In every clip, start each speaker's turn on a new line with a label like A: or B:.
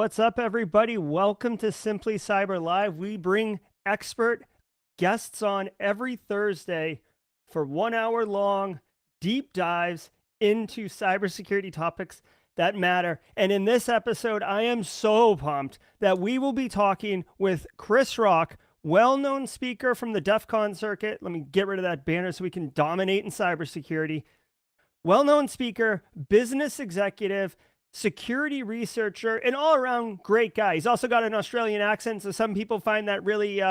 A: What's up, everybody? Welcome to Simply Cyber Live. We bring expert guests on every Thursday for 1 hour long deep dives into cybersecurity topics that matter. And in this episode, I am so pumped that we will be talking with Chris Rock, well-known speaker from the Defcon circuit. Let me get rid of that banner so we can dominate in cybersecurity. Well-known speaker, business executive, security researcher, and all-around great guy. He's also got an Australian accent, so some people find that really,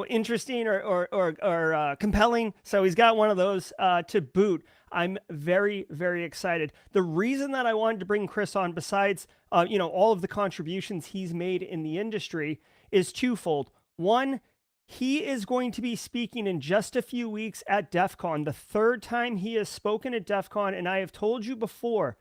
A: interesting or compelling. So he's got one of those to boot. I'm very, very excited. The reason that I wanted to bring Chris on, besides all of the contributions he's made in the industry, is twofold. One, he is going to be speaking in just a few weeks at DEF CON, the third time he has spoken at DEF CON. And I have told you before,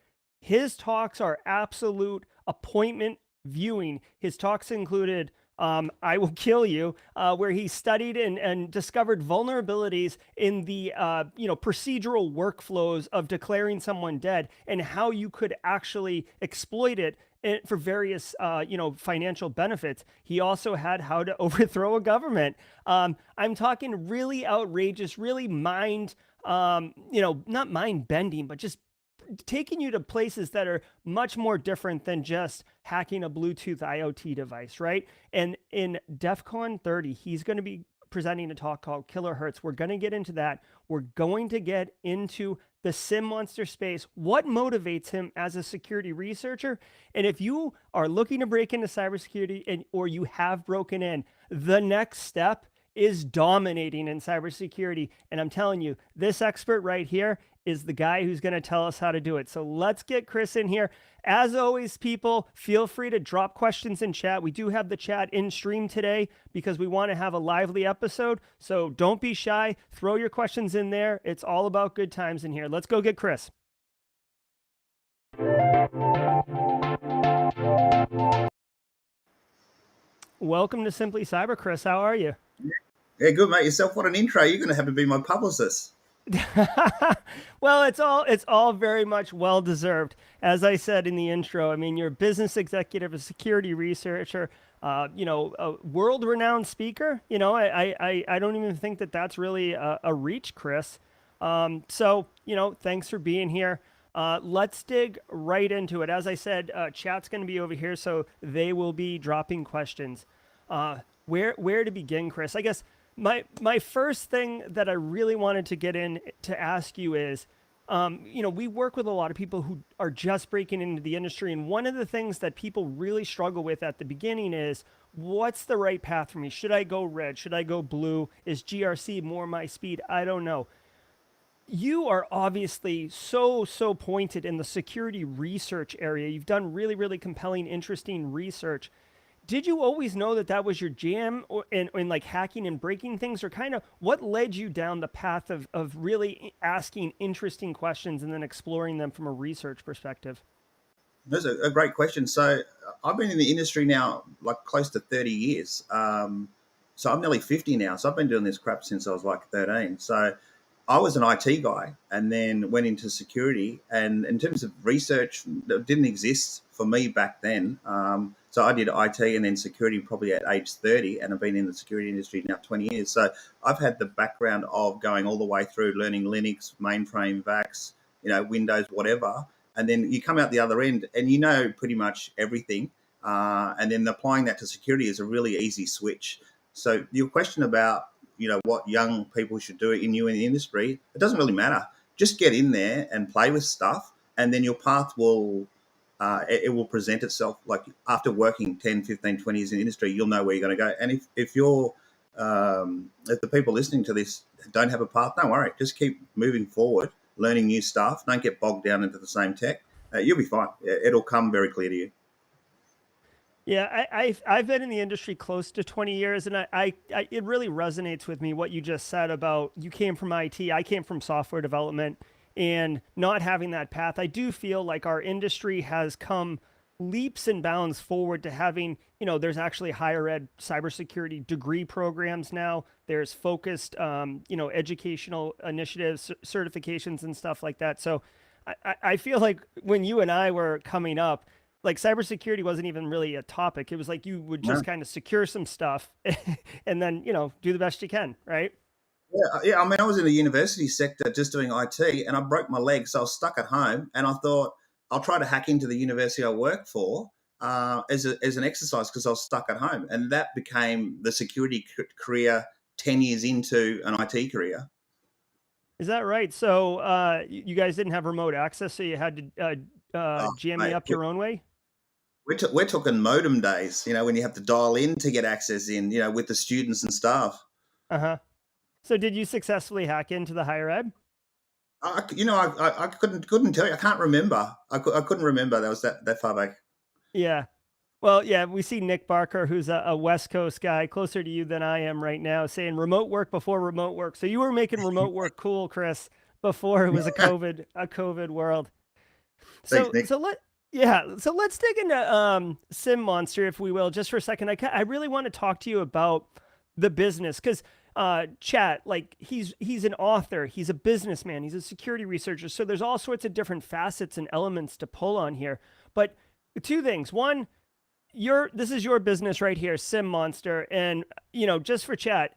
A: his talks are absolute appointment viewing. His talks included I Will Kill You, where he studied and discovered vulnerabilities in the procedural workflows of declaring someone dead and how you could actually exploit it for various financial benefits. He also had how to overthrow a government. I'm talking really outrageous, really not mind bending, but just taking you to places that are much more different than just hacking a Bluetooth IoT device, right? And in DEF CON 30, he's going to be presenting a talk called Killerhertz. We're going to get into that. We're going to get into the SIEMonster space, what motivates him as a security researcher. And if you are looking to break into cybersecurity or you have broken in, the next step is dominating in cybersecurity. And I'm telling you, this expert right here is the guy who's going to tell us how to do it. So let's get Chris in here. As always, people, feel free to drop questions in chat. We do have the chat in stream today because we want to have a lively episode. So don't be shy. Throw your questions in there. It's all about good times in here. Let's go get Chris. Welcome to Simply Cyber, Chris. How are you?
B: Yeah, good, mate. Yourself? What an intro. You're going to have to be my publicist.
A: Well, it's all very much well deserved. As I said in the intro, I mean, you're a business executive, a security researcher, a world-renowned speaker. I don't even think that that's really a reach, Chris. Thanks for being here. Let's dig right into it. As I said, chat's going to be over here, so they will be dropping questions. Where to begin, Chris? I guess my first thing that I really wanted to get in to ask you is, we work with a lot of people who are just breaking into the industry. And one of the things that people really struggle with at the beginning is, what's the right path for me? Should I go red? Should I go blue? Is GRC more my speed? I don't know. You are obviously so pointed in the security research area. You've done really, really compelling, interesting research. Did you always know that was your jam in like hacking and breaking things, or kind of what led you down the path of really asking interesting questions and then exploring them from a research perspective?
B: That's a great question. So I've been in the industry now like close to 30 years. So I'm nearly 50 now. So I've been doing this crap since I was like 13. So I was an IT guy and then went into security. And in terms of research, that didn't exist for me back then. So I did IT and then security probably at age 30, and I've been in the security industry now 20 years. So I've had the background of going all the way through learning Linux, mainframe, VAX, Windows, whatever. And then you come out the other end and you know pretty much everything. And then applying that to security is a really easy switch. So your question about, what young people should do in the industry, it doesn't really matter. Just get in there and play with stuff, and then your path will it will present itself. Like after working 10, 15, 20 years in the industry, you'll know where you're going to go. And if the people listening to this don't have a path, don't worry. Just keep moving forward, learning new stuff. Don't get bogged down into the same tech. You'll be fine. It'll come very clear to you.
A: Yeah, I've been in the industry close to 20 years, and I it really resonates with me what you just said about you came from IT, I came from software development, and not having that path. I do feel like our industry has come leaps and bounds forward to having, there's actually higher ed cybersecurity degree programs now. There's focused, educational initiatives, certifications, and stuff like that. So I feel like when you and I were coming up, like cybersecurity wasn't even really a topic. It was like you would
B: No.
A: just kind of secure some stuff and then, do the best you can, right?
B: Yeah. I mean, I was in the university sector just doing IT, and I broke my leg, so I was stuck at home. And I thought I'll try to hack into the university I work for as an exercise because I was stuck at home, and that became the security career 10 years into an IT career.
A: Is that right? So you guys didn't have remote access, so you had to
B: Oh,
A: jam me
B: mate,
A: up your own way?
B: we're talking modem days, when you have to dial in to get access in, with the students and staff.
A: Uh-huh. So did you successfully hack into the higher ed?
B: I couldn't tell you. I can't remember. I couldn't remember. That was that far back.
A: Yeah. Well, yeah, we see Nick Barker, who's a West Coast guy, closer to you than I am right now, saying remote work before remote work. So you were making remote work cool, Chris, before it was a COVID world.
B: Thanks,
A: So
B: Nick.
A: so let yeah, so let's dig into SIEMonster, if we will, just for a second. I really want to talk to you about the business because chat, like he's an author, he's a businessman, he's a security researcher. So there's all sorts of different facets and elements to pull on here. But two things. One, this is your business right here, SIEMonster, and just for chat,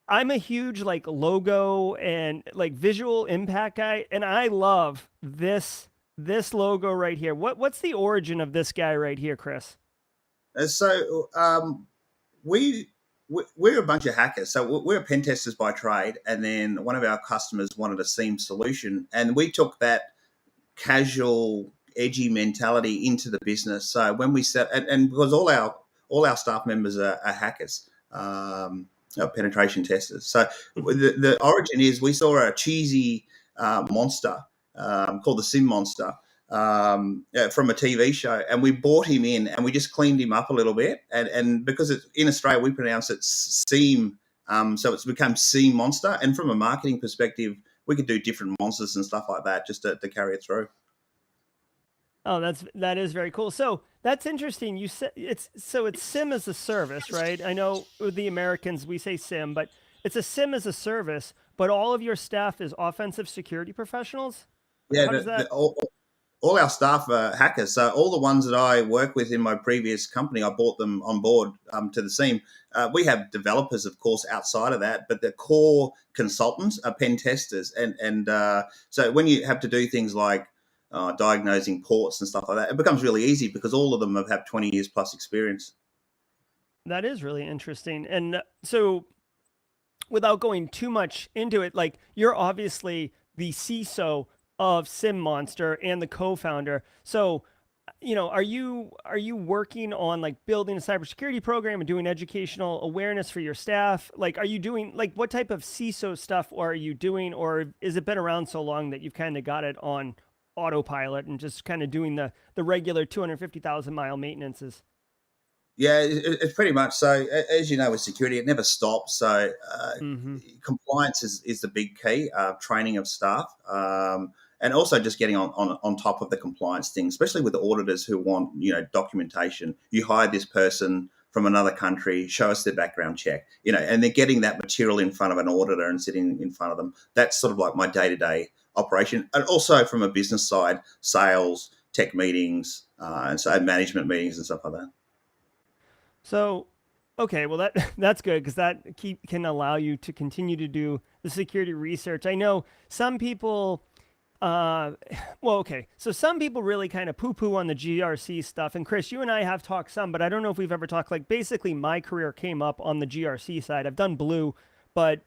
A: I'm a huge like logo and like visual impact guy, and I love this logo right here. What's the origin of this guy right here, Chris?
B: So we we're a bunch of hackers. So we're pen testers by trade, and then one of our customers wanted a SIEM solution, and we took that casual, edgy mentality into the business. So when we set, and because all our staff members are hackers, penetration testers. So
A: Mhm.
B: the origin is we saw a cheesy monster called the SIEMonster from a TV show, and we brought him in and we just cleaned him up a little bit. And because it's in Australia, we pronounce it Seam, so it's become SIEMonster. And from a marketing perspective, we could do different monsters and stuff like that just to carry it through.
A: Oh, that is very cool. So that's interesting. You said it's SIM as a service, right? I know with the Americans we say SIM, but it's a SIM as a service. But all of your staff is offensive security professionals.
B: Yeah,
A: How does that?
B: all our staff are hackers. So all the ones that I work with in my previous company, I brought them on board to the team. We have developers, of course, outside of that, but the core consultants are pen testers. And so when you have to do things like diagnosing ports and stuff like that, it becomes really easy because all of them have had 20 years plus experience.
A: That is really interesting. And so without going too much into it, like you're obviously the CISO of SIEMonster and the co-founder. So, are you working on like building a cybersecurity program and doing educational awareness for your staff? Like, are you doing like what type of CISO stuff are you doing, or is it been around so long that you've kind of got it on autopilot and just kind of doing the regular 250,000 mile maintenances?
B: Yeah, it's pretty much so. As you know, with security, it never stops. So
A: Mm-hmm.
B: compliance is the big key. Training of staff, and also just getting on top of the compliance thing, especially with the auditors who want documentation. You hire this person from another country, show us their background check, and they're getting that material in front of an auditor and sitting in front of them. That's sort of like my day to day operation, and also from a business side, sales, tech meetings, and so management meetings and stuff like that.
A: So, okay, well that's good because that can allow you to continue to do the security research. I know some people. Well, okay. So some people really kind of poo-poo on the GRC stuff. And Chris, you and I have talked some, but I don't know if we've ever talked. Like basically, my career came up on the GRC side. I've done blue, but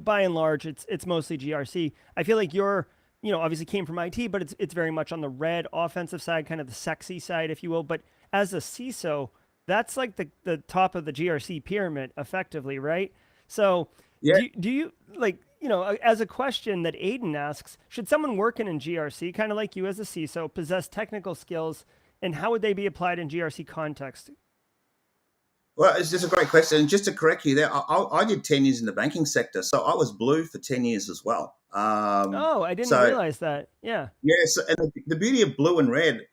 A: by and large, it's mostly GRC. I feel like you're obviously came from IT, but it's very much on the red offensive side, kind of the sexy side, if you will. But as a CISO, that's like the top of the GRC pyramid, effectively, right? So
B: Yeah.
A: do you like as a question that Aiden asks, should someone working in GRC, kind of like you as a CISO, possess technical skills, and how would they be applied in GRC context?
B: Well, it's just a great question. And just to correct you there, I did 10 years in the banking sector. So I was blue for 10 years as well.
A: Oh, I didn't
B: So,
A: realize that. Yeah.
B: yes, and the beauty of blue and red,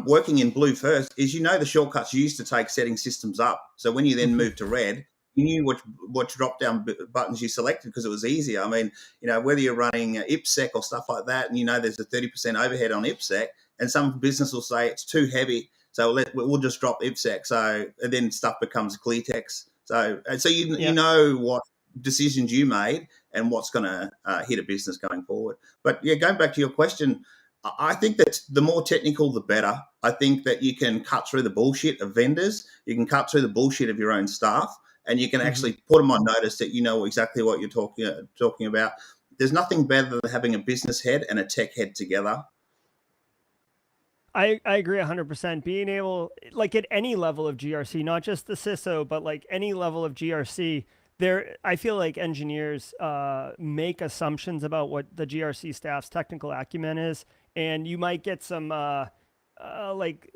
B: working in blue first, is the shortcuts you used to take setting systems up. So when you then moved to red, you knew what drop down buttons you selected because it was easier. I mean, whether you're running IPSec or stuff like that, and there's a 30% overhead on IPSec, and some business will say it's too heavy, so we'll just drop IPSEC. So and then stuff becomes clear text. So you
A: Yeah.
B: know what decisions you made and what's going to hit a business going forward. But yeah, going back to your question, I think that the more technical, the better. I think that you can cut through the bullshit of vendors. You can cut through the bullshit of your own staff, and you can
A: Mhm.
B: actually put them on notice that you know exactly what you're talking about. There's nothing better than having a business head and a tech head together.
A: I agree 100%. Being able, like at any level of GRC, not just the CISO, but like any level of GRC, there, I feel like engineers make assumptions about what the GRC staff's technical acumen is, and you might get some uh, like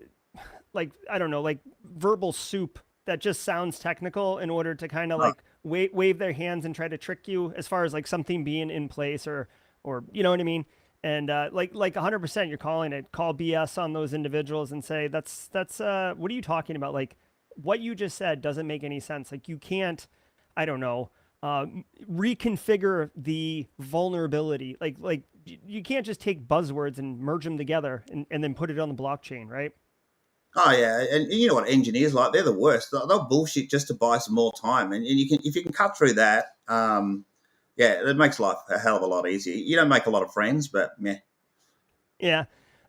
A: I don't know, like verbal soup that just sounds technical in order to kind of
B: Right.
A: like wave their hands and try to trick you as far as like something being in place or you know what I mean. And like 100%, you're calling it. Call BS on those individuals and say that's what are you talking about? Like what you just said doesn't make any sense. Like you can't, I don't know, reconfigure the vulnerability. Like you can't just take buzzwords and merge them together and then put it on the blockchain, right?
B: Oh yeah, and you know what engineers like? They're the worst. They'll bullshit just to buy some more time, and you can if you can cut through that, yeah, it makes life a hell of a lot easier. You don't make a lot of friends, but yeah.
A: Yeah.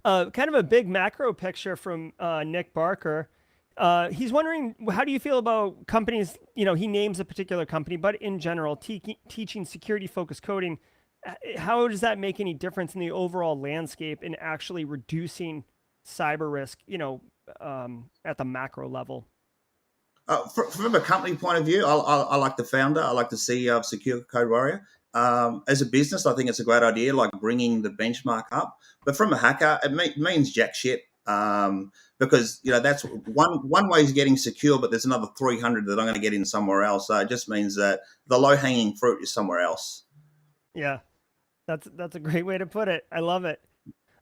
A: Kind of a big macro picture from Nick Barker. He's wondering, how do you feel about companies? You know, he names a particular company, but in general, teaching security focused coding. How does that make any difference in the overall landscape in actually reducing cyber risk, at the macro level?
B: From a company point of view, I like the founder. I like the CEO of Secure Code Warrior. As a business, I think it's a great idea, like bringing the benchmark up. But from a hacker, it means jack shit. Because that's one way is getting secure, but there's another 300 that I'm going to get in somewhere else. So it just means that the low hanging fruit is somewhere else.
A: Yeah, that's a great way to put it. I love it.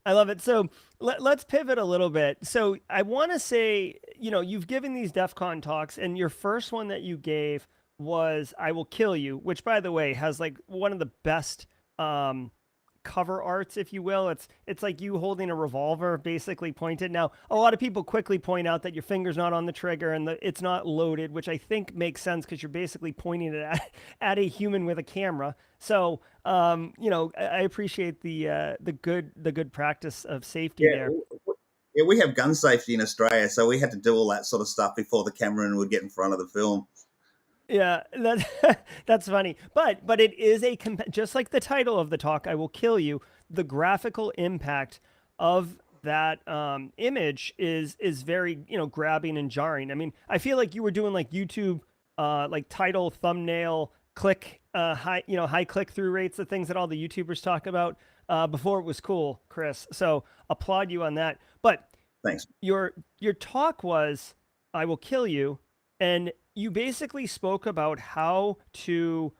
A: I love it. So let's pivot a little bit. So I want to say, you've given these DEFCON talks, and your first one that you gave was "I Will Kill You," which, by the way, has like one of the best um, cover arts, if you will. It's like you holding a revolver, basically pointed. Now, a lot of people quickly point out that your finger's not on the trigger and it's not loaded, which I think makes sense because you're basically pointing it at a human with a camera. So, I appreciate the good practice of safety
B: Yeah,
A: there.
B: yeah, we have gun safety in Australia, so we had to do all that sort of stuff before the cameraman would get in front of the film.
A: Yeah, that's funny. But it is just like the title of the talk, "I Will Kill You." The graphical impact of that image is very grabbing and jarring. I mean, I feel like you were doing like YouTube, like title, thumbnail, click, high click through rates, the things that all the YouTubers talk about before it was cool, Chris. So applaud you on that. But
B: Thanks.
A: your talk was "I Will Kill You," and you basically spoke about how to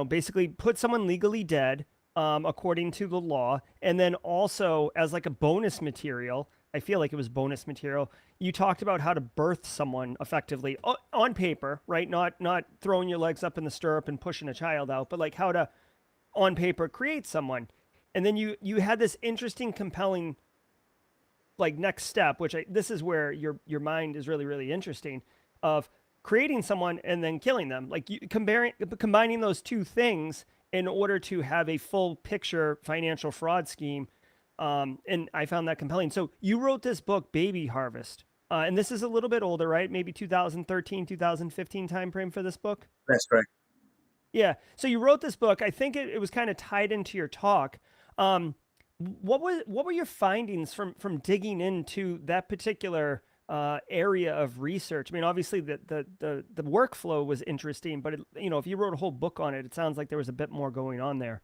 A: basically put someone legally dead according to the law, and then also as like a bonus material. I feel like it was bonus material. You talked about how to birth someone effectively on paper, right? Not throwing your legs up in the stirrup and pushing a child out, but like how to on paper create someone. And then you had this interesting, compelling like next step, which this is where your mind is really really interesting, of creating someone and then killing them, like combining those two things in order to have a full picture financial fraud scheme. And I found that compelling. So you wrote this book, Baby Harvest, and this is a little bit older, right? Maybe 2013, 2015 timeframe for this book.
B: That's correct.
A: Yeah. So you wrote this book. I think it was kind of tied into your talk. Um, what were your findings from digging into that particular area of research? I mean, obviously the workflow was interesting, but if you wrote a whole book on it, it sounds like there was a bit more going on there.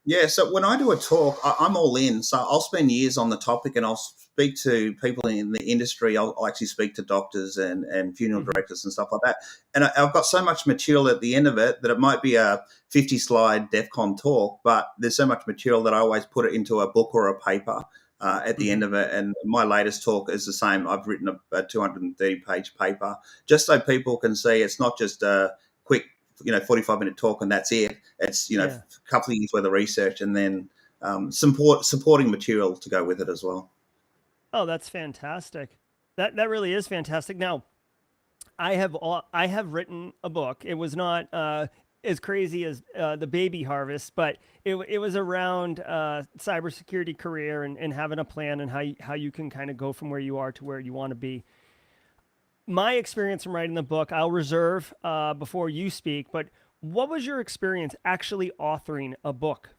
B: Yeah, so when I do a talk, I'm all in. So I'll spend years on the topic and I'll speak to people in the industry. I'll actually speak to doctors and funeral
A: Hmm.
B: directors and stuff like that. And I've got so much material at the end of it that it might be a 50 slide DEFCON talk, but there's so much material that I always put it into a book or a paper at the
A: Hmm.
B: end of it. And my latest talk is the same. I've written a 230-page paper just so people can see it's not just a quick 45-minute talk and that's it. It's
A: Yeah.
B: a couple of years worth of research and then supporting material to go with it as well.
A: Oh, that's fantastic. That really is fantastic. Now, I have written a book. It was not as crazy as the Baby Harvest, but it was around cybersecurity career and having a plan and how you can kind of go from where you are to where you want to be. My experience from writing the book, I'll reserve before you speak. But what was your experience actually authoring a book?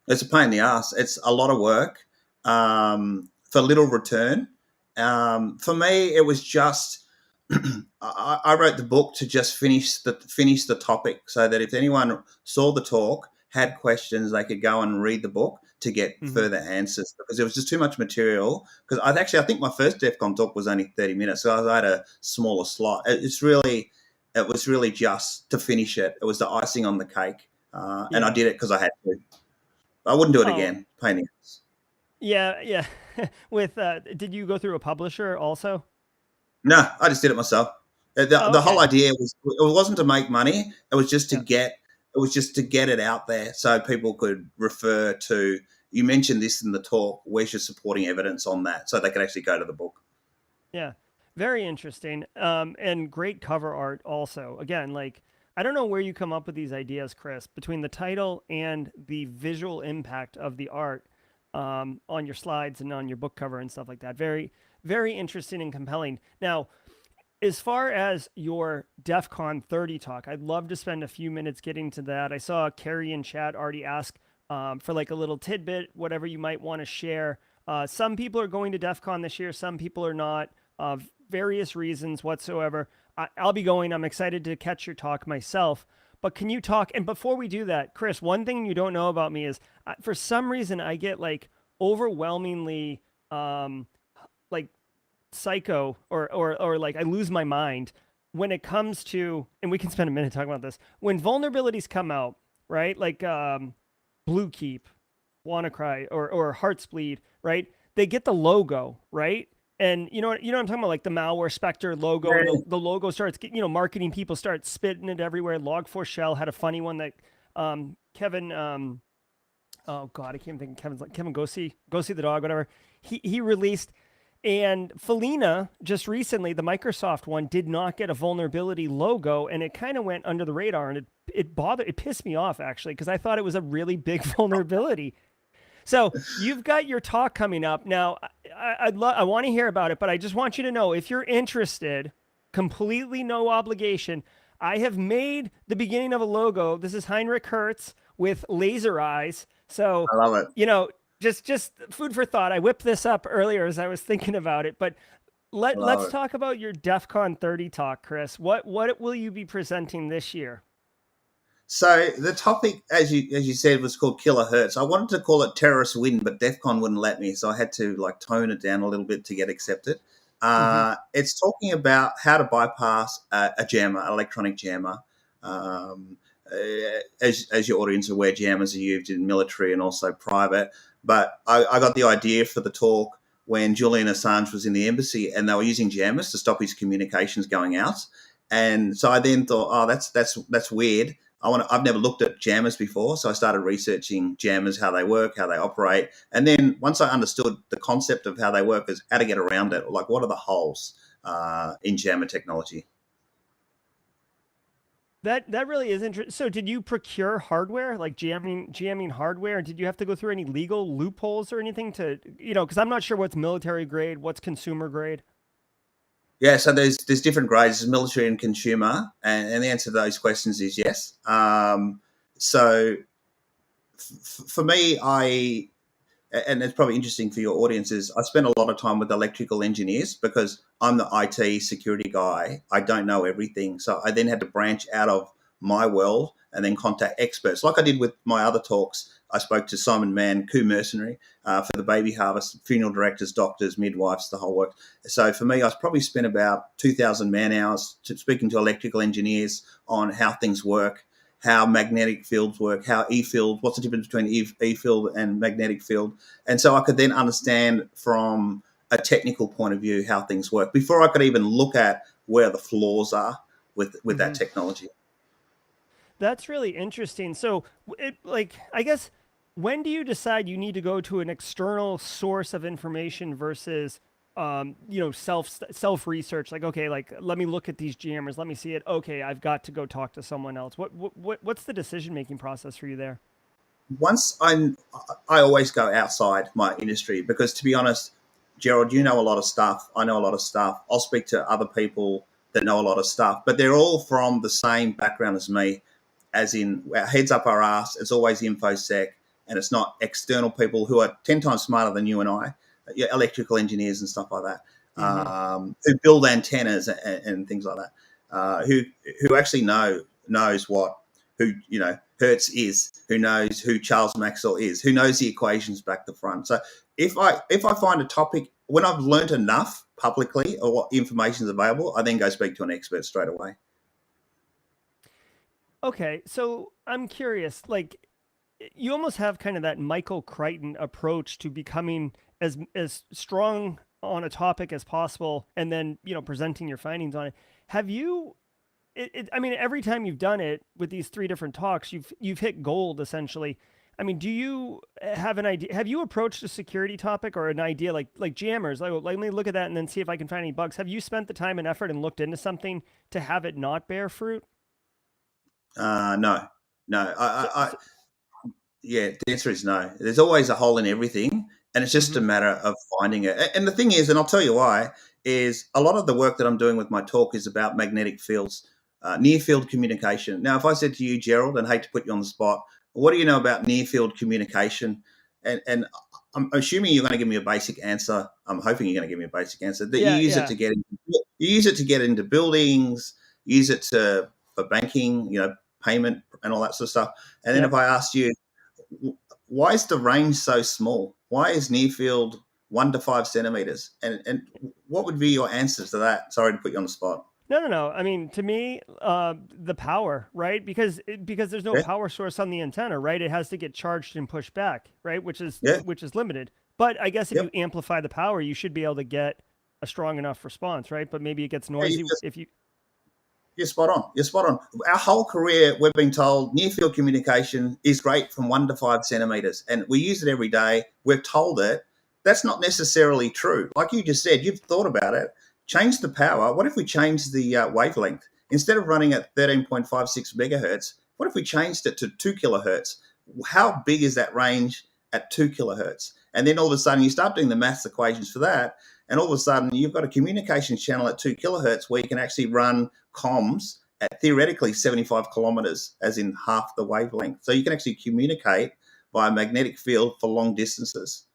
B: It's a pain in the ass. It's a lot of work for little return. For me, it was just I wrote the book to just finish the topic, so that if anyone saw the talk, had questions, they could go and read the book to get
A: Hmm.
B: further answers, because there was just too much material. Because I think my first Defcon talk was only 30 minutes, so I had a smaller slot. It was really just to finish it. It was the icing on the cake, and I
A: Yeah.
B: did it because I had to. I wouldn't do it
A: Oh,
B: again. Pain in the ass.
A: yeah, yeah. With did you go through a publisher also?
B: No, I just did it myself.
A: Oh,
B: The whole
A: okay.
B: idea was, it wasn't to make money. It was just to
A: Yeah.
B: get it out there so people could refer to. You mentioned this in the talk. Where's your supporting evidence on that? So they could actually go to the book.
A: Yeah, very interesting. And great cover art also. Again, like I don't know where you come up with these ideas, Chris, between the title and the visual impact of the art on your slides and on your book cover and stuff like that. Very, very interesting and compelling. Now, as far as your DEF CON 30 talk, I'd love to spend a few minutes getting to that. I saw Carrie in chat already ask for like a little tidbit, whatever you might want to share. Some people are going to DEF CON this year, some people are not, various reasons whatsoever. I'll be going. I'm excited to catch your talk myself. But can you talk? And before we do that, Chris, one thing you don't know about me is for some reason I get like overwhelmingly like psycho or like I lose my mind when it comes to, and we can spend a minute talking about this, when vulnerabilities come out, right? Like Blue Keep, WannaCry, or Hearts Bleed, right? They get the logo, right? And you know what I'm talking about, like the malware Spectre logo, and
B: Yeah.
A: the logo starts, marketing people start spitting it everywhere. Log4Shell had a funny one that Kevin, oh God, I can't think of Kevin Go see the dog, whatever. He released, and Felina just recently, the Microsoft one, did not get a vulnerability logo, and it kind of went under the radar, and it pissed me off actually because I thought it was a really big vulnerability. So you've got your talk coming up now. I want to hear about it, but I just want you to know if you're interested, completely no obligation. I have made the beginning of a logo. This is Heinrich Hertz with laser eyes. So
B: I love it.
A: you know, just food for thought. I whipped this up earlier as I was thinking about it, but
B: I
A: let's
B: love it.
A: talk about your DEF CON 30 talk, Chris. What will you be presenting this year?
B: So the topic, as you said, was called Killerhertz. I wanted to call it Terrorist Win, but DefCon wouldn't let me, so I had to like tone it down a little bit to get accepted.
A: Mm-hmm.
B: It's talking about how to bypass a jammer, an electronic jammer. Um, as your audience are aware, jammers are used in military and also private. But I got the idea for the talk when Julian Assange was in the embassy, and they were using jammers to stop his communications going out. And so I then thought, oh, that's weird. I've never looked at jammers before, so I started researching jammers, how they work, how they operate, and then once I understood the concept of how they work, is how to get around it. Like, what are the holes in jammer technology?
A: That really is interesting. So, did you procure hardware, like jamming hardware? Did you have to go through any legal loopholes or anything to, because I'm not sure what's military grade, what's consumer grade.
B: Yeah, so there's different grades, there's military and consumer, and the answer to those questions is yes. So for me, and it's probably interesting for your audiences, I spend a lot of time with electrical engineers because I'm the IT security guy. I don't know everything. So I then had to branch out of my world and then contact experts. Like I did with my other talks, I spoke to Simon Mann, mercenary, for the baby harvest, funeral directors, doctors, midwives, the whole work. So for me, I probably spent about 2,000 man hours speaking to electrical engineers on how things work, how magnetic fields work, how E field, what's the difference between E field and magnetic field. And so I could then understand from a technical point of view how things work before I could even look at where the flaws are with that
A: Hmm.
B: technology.
A: That's really interesting. So, like, I guess when do you decide you need to go to an external source of information versus self research? Like, okay, like let me look at these jammers, let me see it. Okay, I've got to go talk to someone else. What's the decision making process for you there?
B: Once I always go outside my industry because, to be honest, Gerald, you know a lot of stuff. I know a lot of stuff. I'll speak to other people that know a lot of stuff, but they're all from the same background as me, as in our heads up our ass. It's always infosec, and it's not external people who are 10 times smarter than you and I, electrical engineers and stuff like that,
A: Mm-hmm.
B: who build antennas and things like that, who actually knows what who Hertz is, who knows who Charles Maxwell is, who knows the equations back to front. So if I find a topic when I've learned enough publicly or what information is available, I then go speak to an expert straight away.
A: Okay, so I'm curious, like you almost have kind of that Michael Crichton approach to becoming as strong on a topic as possible, and then presenting your findings on it. Have you? I mean, every time you've done it with these three different talks, you've hit gold essentially. I mean, do you have an idea? Have you approached a security topic or an idea like jammers? Like, let me look at that and then see if I can find any bugs. Have you spent the time and effort and looked into something to have it not bear fruit?
B: No, no.
A: So, so
B: Yeah, the answer is no. There's always a hole in everything, and it's just a
A: mhm.
B: matter of finding it. And the thing is, and I'll tell you why, is a lot of the work that I'm doing with my talk is about magnetic fields, near field communication. Now, if I said to you, Gerald, and hate to put you on the spot, what do you know about near field communication? And I'm assuming you're going to give me a basic answer. I'm hoping you're going to give me a basic answer that you
A: Yeah,
B: use it
A: yeah.
B: to get you use it to get into buildings, use it for banking, payment and all that sort of stuff. And then if
A: Yep.
B: I asked you, why is the range so small? Why is near field 1 to 5 centimeters? And what would be your answers to that? Sorry to put you on the spot.
A: No, no, no. I mean, to me, the power, right? Because there's no
B: Yeah,
A: power source on the antenna, right? It has to get charged and pushed back, right?
B: yeah,
A: Which is limited. But I guess if you
B: yep.
A: amplify the power, you should be able to get a strong enough response, right? But maybe it gets
B: Yeah,
A: noisy if you.
B: you're spot on. You're spot on. Our whole career, we've been told near field communication is great from 1 to 5 centimeters, and we use it every day. We're told it. That's not necessarily true. Like you just said, you've thought about it. Change the power. What if we change the wavelength? Instead of running at 13.56 megahertz, what if we changed it to 2 kilohertz? How big is that range at 2 kilohertz? And then all of a sudden, you start doing the maths equations for that, and all of a sudden, you've got a communication channel at 2 kilohertz where you can actually run comms at theoretically 75 kilometers, as in half the wavelength. So you can actually communicate by a magnetic field for long distances.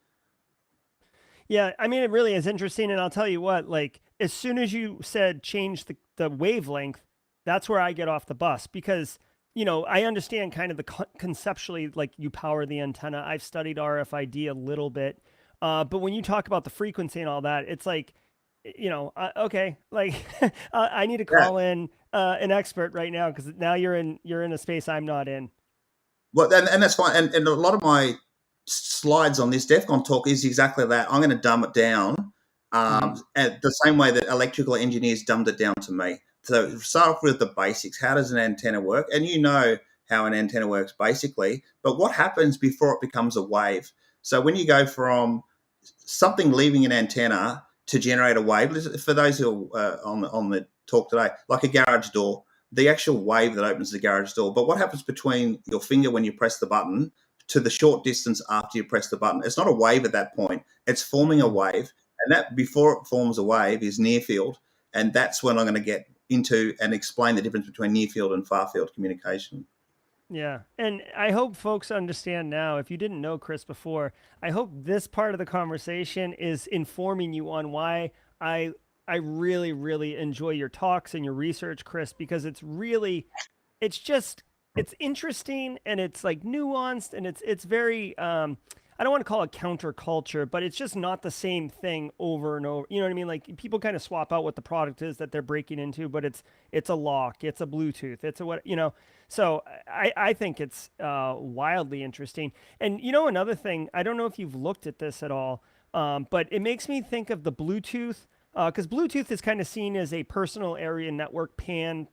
A: Yeah, I mean, it really is interesting, and I'll tell you what. Like, as soon as you said change the wavelength, that's where I get off the bus because I understand kind of the conceptually like you power the antenna. I've studied RFID a little bit, but when you talk about the frequency and all that, it's like okay, like I need to
B: Yeah.
A: call in an expert right now because now you're in a space I'm not in.
B: Well, and that's fine. And a lot of my slides on this Defcon talk is exactly that. I'm going to dumb it down
A: Hmm.
B: at the same way that electrical engineers dumbed it down to me. So start off with the basics. How does an antenna work? And you know how an antenna works basically, but what happens before it becomes a wave? So when you go from something leaving an antenna to generate a wave, for those who are on the talk today, like a garage door, the actual wave that opens the garage door. But what happens between your finger when you press the button to the short distance after you press the button? It's not a wave at that point. It's forming a
A: Mm.
B: wave. And that before it forms a wave is near field. And that's when I'm going to get into and explain the difference between near field and far field communication.
A: Yeah. And I hope folks understand now, if you didn't know Chris before, I hope this part of the conversation is informing you on why I I really, really enjoy your talks and your research, Chris, because it's just it's interesting and it's like nuanced and it's very I don't want to call it counterculture, but it's just not the same thing over and over. You know what I mean? Like people kind of swap out what the product is that they're breaking into, but it's a lock, it's a Bluetooth, it's a what So I think it's wildly interesting. And another thing, I don't know if you've looked at this at all, but it makes me think of the Bluetooth because Bluetooth is kind of seen as a personal area network PAN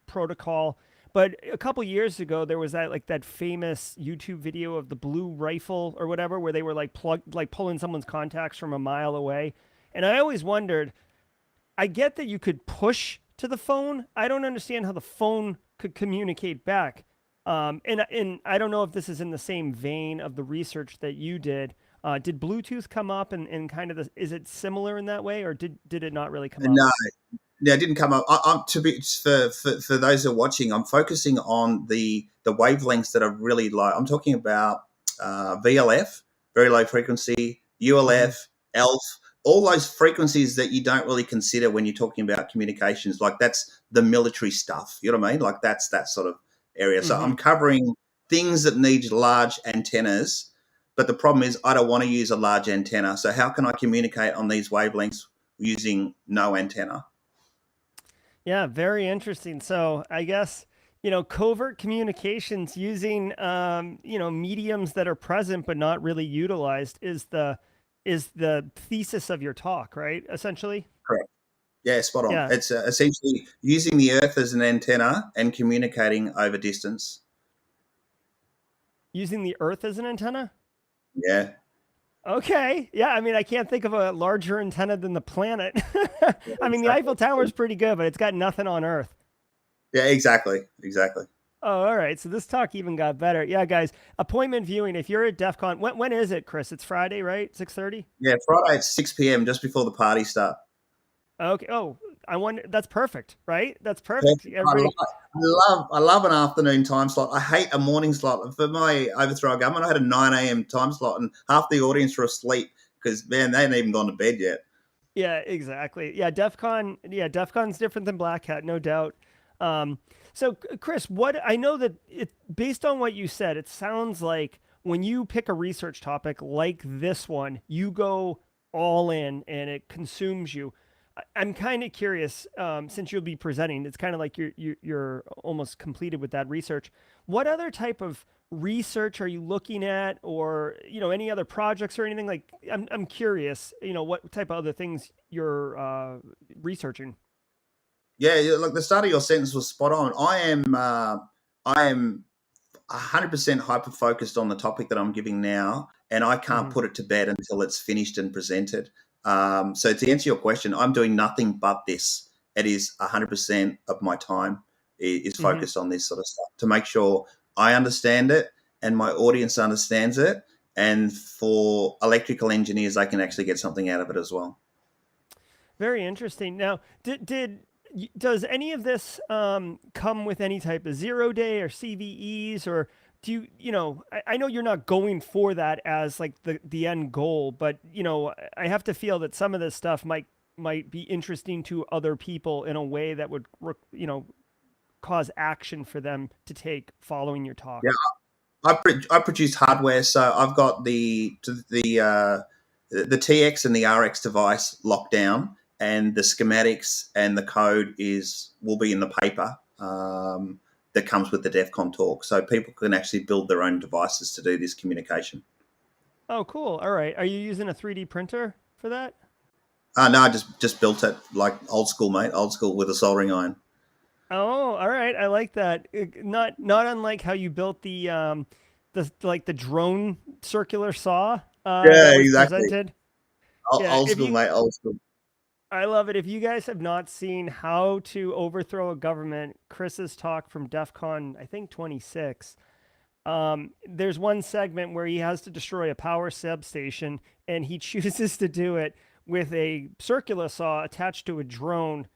A: protocol, But a couple years ago, there was that famous YouTube video of the blue rifle or whatever, where they were like pulling someone's contacts from a mile away. And I always wondered, I get that you could push to the phone. I don't understand how the phone could communicate back. And I don't know if this is in the same vein of the research that you did. Did Bluetooth come up and kind of is it similar in that way, or did it not really come up?
B: No, no, it didn't come up. I'm to be for those who are watching. I'm focusing on the wavelengths that are really low. I'm talking about VLF, very low frequency,
A: Mm-hmm.
B: ULF, ELF, all those frequencies that you don't really consider when you're talking about communications. Like that's the military stuff. You know what I mean? Like that's that sort of area. So
A: Mm-hmm.
B: I'm covering things that need large antennas. But the problem is I don't want to use a large antenna. So how can I communicate on these wavelengths using no antenna?
A: Yeah, very interesting. So I guess, covert communications using, mediums that are present but not really utilized is the thesis of your talk, right? Essentially.
B: Correct. Yeah, spot on.
A: Yeah,
B: It's essentially using the Earth as an antenna and communicating over distance.
A: using the Earth as an antenna.
B: Yeah,
A: Okay. Yeah, I mean, I can't think of a larger antenna than the planet.
B: yeah,
A: I mean, the
B: exactly.
A: Eiffel Tower is pretty good, but it's got nothing on Earth.
B: Yeah, exactly.
A: Oh, all right. So this talk even got better. Yeah, guys, appointment viewing. If you're at DEF CON, when is it, Chris? It's Friday, right? 6:30?
B: Yeah, Friday at 6 p.m. just before the party start.
A: Okay. Oh, I wonder. That's perfect, right? That's perfect.
B: Perfect.
A: Everybody.
B: I love an afternoon time slot. I hate a morning slot. For my overthrow government, I had a 9 a.m. time slot, and half the audience were asleep because man, they hadn't even gone to bed yet.
A: Yeah, exactly. Yeah, DEF CON. Yeah, DEF CON's different than Black Hat, no doubt. Um, so, Chris, what I know that it based on what you said, it sounds like when you pick a research topic like this one, you go all in and it consumes you. I'm kind of curious, since you'll be presenting. It's kind of like you're almost completed with that research. What other type of research are you looking at, or any other projects or anything? Like, I'm curious. What type of other things you're researching.
B: Yeah, look, the start of your sentence was spot on. I am 100% hyper focused on the topic that I'm giving now, and I can't
A: Hmm.
B: put it to bed until it's finished and presented. So to answer your question, I'm doing nothing but this. It is 100% of my time is
A: Hmm.
B: focused on this sort of stuff to make sure I understand it and my audience understands it, and for electrical engineers, they can actually get something out of it as well.
A: Very interesting. Now, does any of this come with any type of 0 day or CVEs, or do I know you're not going for that as like the end goal, but I have to feel that some of this stuff might be interesting to other people in a way that would cause action for them to take following your
B: Yeah,
A: talk.
B: I produce hardware, so I've got the TX and the RX device locked down, and the schematics and the code is will be in the paper that comes with the Defcon talk, so people can actually build their own devices to do this communication.
A: Oh, cool. All right. Are you using a 3D printer for that?
B: No, I just built it like old school, mate, old school with a soldering iron.
A: Oh, all right. I like that. Not unlike how you built the drone circular saw
B: Yeah,
A: that was
B: exactly.
A: presented.
B: Old,
A: Yeah,
B: old
A: if
B: school,
A: you
B: mate, old school.
A: I love it. If you guys have not seen how to overthrow a government, Chris's talk from DEF CON, I think 26. There's one segment where he has to destroy a power substation, and he chooses to do it with a circular saw attached to a drone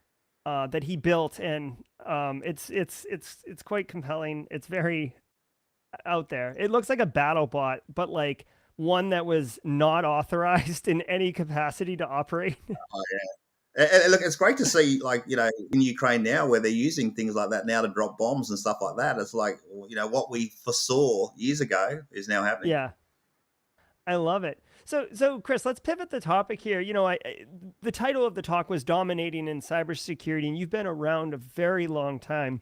A: that he built, and it's quite compelling. It's very out there. It looks like a battle bot, but like one that was not authorized in any capacity to operate.
B: Oh, and look, it's great to see, like, in Ukraine now, where they're using things like that now to drop bombs and stuff like that. It's like, what we foresaw years ago is now happening.
A: Yeah, I love it. So Chris, let's pivot the topic here. The title of the talk was "Dominating in Cybersecurity," and you've been around a very long time.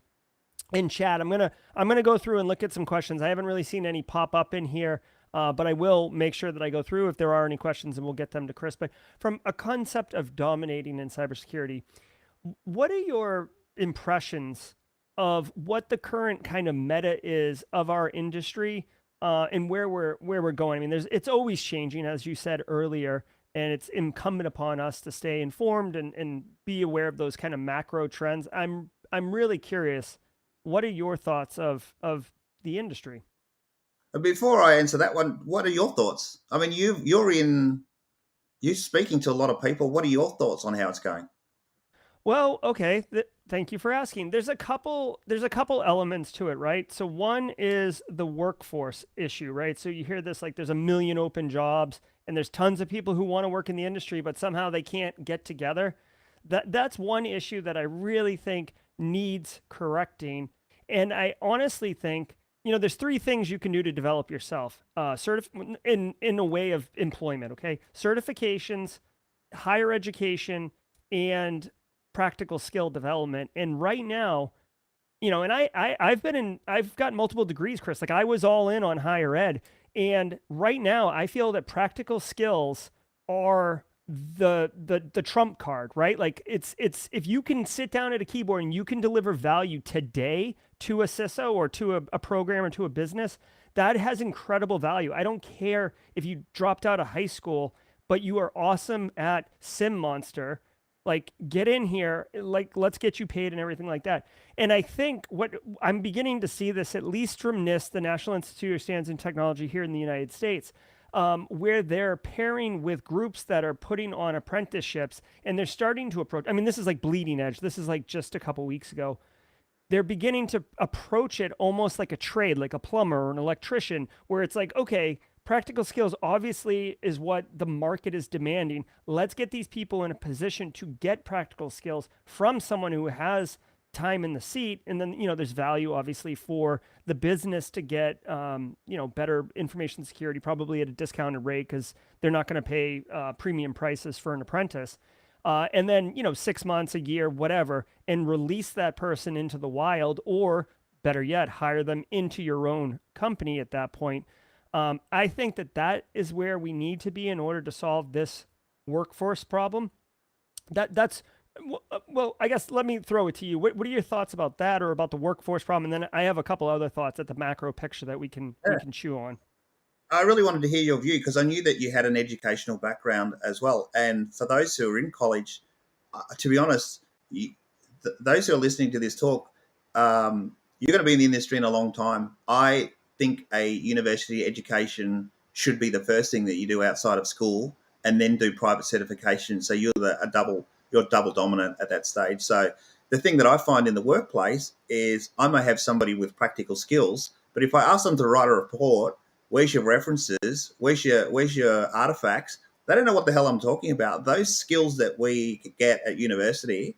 A: In chat, I'm gonna go through and look at some questions. I haven't really seen any pop up in here, but I will make sure that I go through if there are any questions, and we'll get them to Chris. But from a concept of dominating in cybersecurity, what are your impressions of what the current kind of meta is of our industry, and where we're going. I mean, it's always changing, as you said earlier, and it's incumbent upon us to stay informed and be aware of those kind of macro trends. I'm really curious. What are your thoughts of the industry?
B: Before I answer that one, what are your thoughts? I mean, you're speaking to a lot of people. What are your thoughts on how it's going?
A: Well, okay. Thank you for asking. There's a couple elements to it, right? So one is the workforce issue, right? So you hear this like there's a million open jobs and there's tons of people who want to work in the industry, but somehow they can't get together. That's one issue that I really think needs correcting. And I honestly think, there's three things you can do to develop yourself, in a way of employment. Okay, certifications, higher education, and practical skill development. And right now, and I've got multiple degrees, Chris. Like I was all in on higher ed, and right now I feel that practical skills are the trump card, right? Like it's if you can sit down at a keyboard and you can deliver value today to a CISO or to a program or to a business, that has incredible value. I don't care if you dropped out of high school, but you are awesome at SIEMonster. Like get in here, like let's get you paid and everything like that. And I think what I'm beginning to see this, at least from NIST, the National Institute of Standards and Technology here in the United States, where they're pairing with groups that are putting on apprenticeships, and they're starting to approach. I mean, this is like bleeding edge. This is like just a couple weeks ago. They're beginning to approach it almost like a trade, like a plumber or an electrician, where it's like, okay, practical skills obviously is what the market is demanding. Let's get these people in a position to get practical skills from someone who has time in the seat. And then, there's value obviously for the business to get, better information security, probably at a discounted rate because they're not going to pay premium prices for an apprentice. And then, 6 months, a year, whatever, and release that person into the wild, or better yet, hire them into your own company at that point. I think that is where we need to be in order to solve this workforce problem. That's well, I guess let me throw it to you. What are your thoughts about that, or about the workforce problem? And then I have a couple other thoughts at the macro picture that we can chew on.
B: I really wanted to hear your view because I knew that you had an educational background as well. And for those who are in college, to be honest, those who are listening to this talk, you're going to be in the industry in a long time. I think a university education should be the first thing that you do outside of school, and then do private certification. So you're double dominant at that stage. So the thing that I find in the workplace is I may have somebody with practical skills, but if I ask them to write a report, where's your references, where's your artifacts, they don't know what the hell I'm talking about. Those skills that we get at university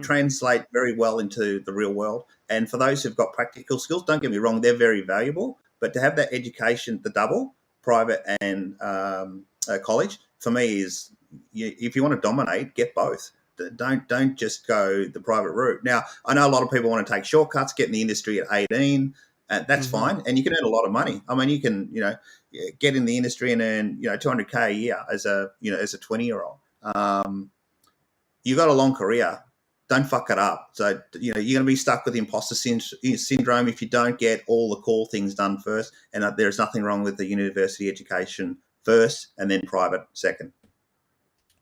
B: translate very well into the real world. And for those who've got practical skills, don't get me wrong, they're very valuable. But to have that education, the double, private and college, for me is, if you want to dominate, get both. Don't just go the private route. Now, I know a lot of people want to take shortcuts, get in the industry at 18. That's fine, and you can earn a lot of money. I mean, you can, get in the industry and earn, $200K a year as a 20-year-old. You got a long career. Don't fuck it up. So, you're going to be stuck with imposter syndrome if you don't get all the core things done first. And there's nothing wrong with the university education first and then private second.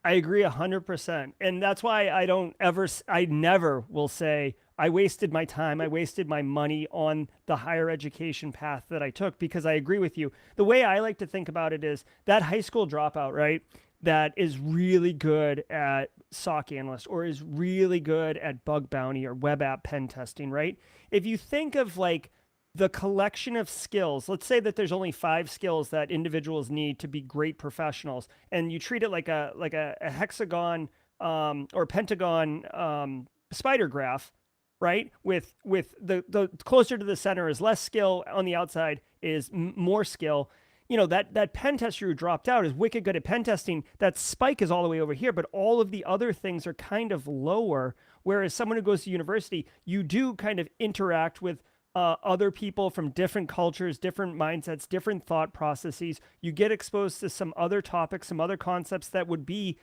A: I agree 100%. And that's why I never will say I wasted my time, I wasted my money on the higher education path that I took, because I agree with you. The way I like to think about it is that high school dropout, right? That is really good at SOC analyst, or is really good at bug bounty or web app pen testing, right? If you think of like the collection of skills, let's say that there's only 5 skills that individuals need to be great professionals, and you treat it like a hexagon or pentagon spider graph, right? With the closer to the center is less skill, on the outside is more skill. That pen tester who dropped out is wicked good at pen testing. That spike is all the way over here, but all of the other things are kind of lower. Whereas someone who goes to university, you do kind of interact with other people from different cultures, different mindsets, different thought processes. You get exposed to some other topics, some other concepts that would be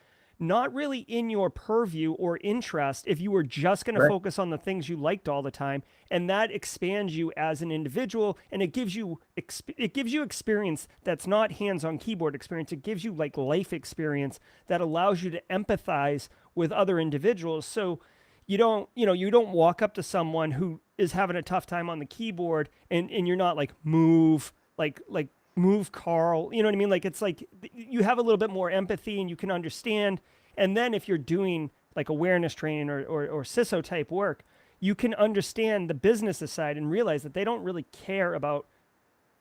A: not really in your purview or interest if you were just going to
B: Correct.
A: focus on the things you liked all the time, and that expands you as an individual, and it gives you experience that's not hands-on keyboard experience. It gives you like life experience that allows you to empathize with other individuals. So you don't walk up to someone who is having a tough time on the keyboard, and you're not like move Carl, you know what I mean? Like it's like you have a little bit more empathy and you can understand. And then if you're doing like awareness training or CISO type work, you can understand the business side and realize that they don't really care about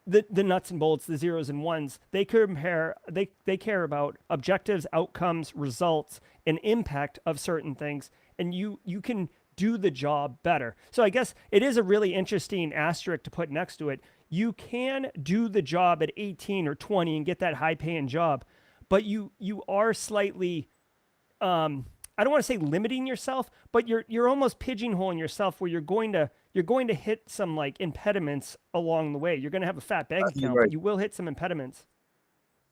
A: the nuts and bolts, the zeros and ones. They care about objectives, outcomes, results, and impact of certain things, and you can do the job better. So I guess it is a really interesting asterisk to put next to it. You can do the job at 18 or 20 and get that high paying job, but you are slightly I don't want to say limiting yourself, but you're almost pigeonholing yourself where you're going to hit some like impediments along the way. You're going to have a fat bank
B: I
A: account,
B: agree.
A: but you will hit some impediments.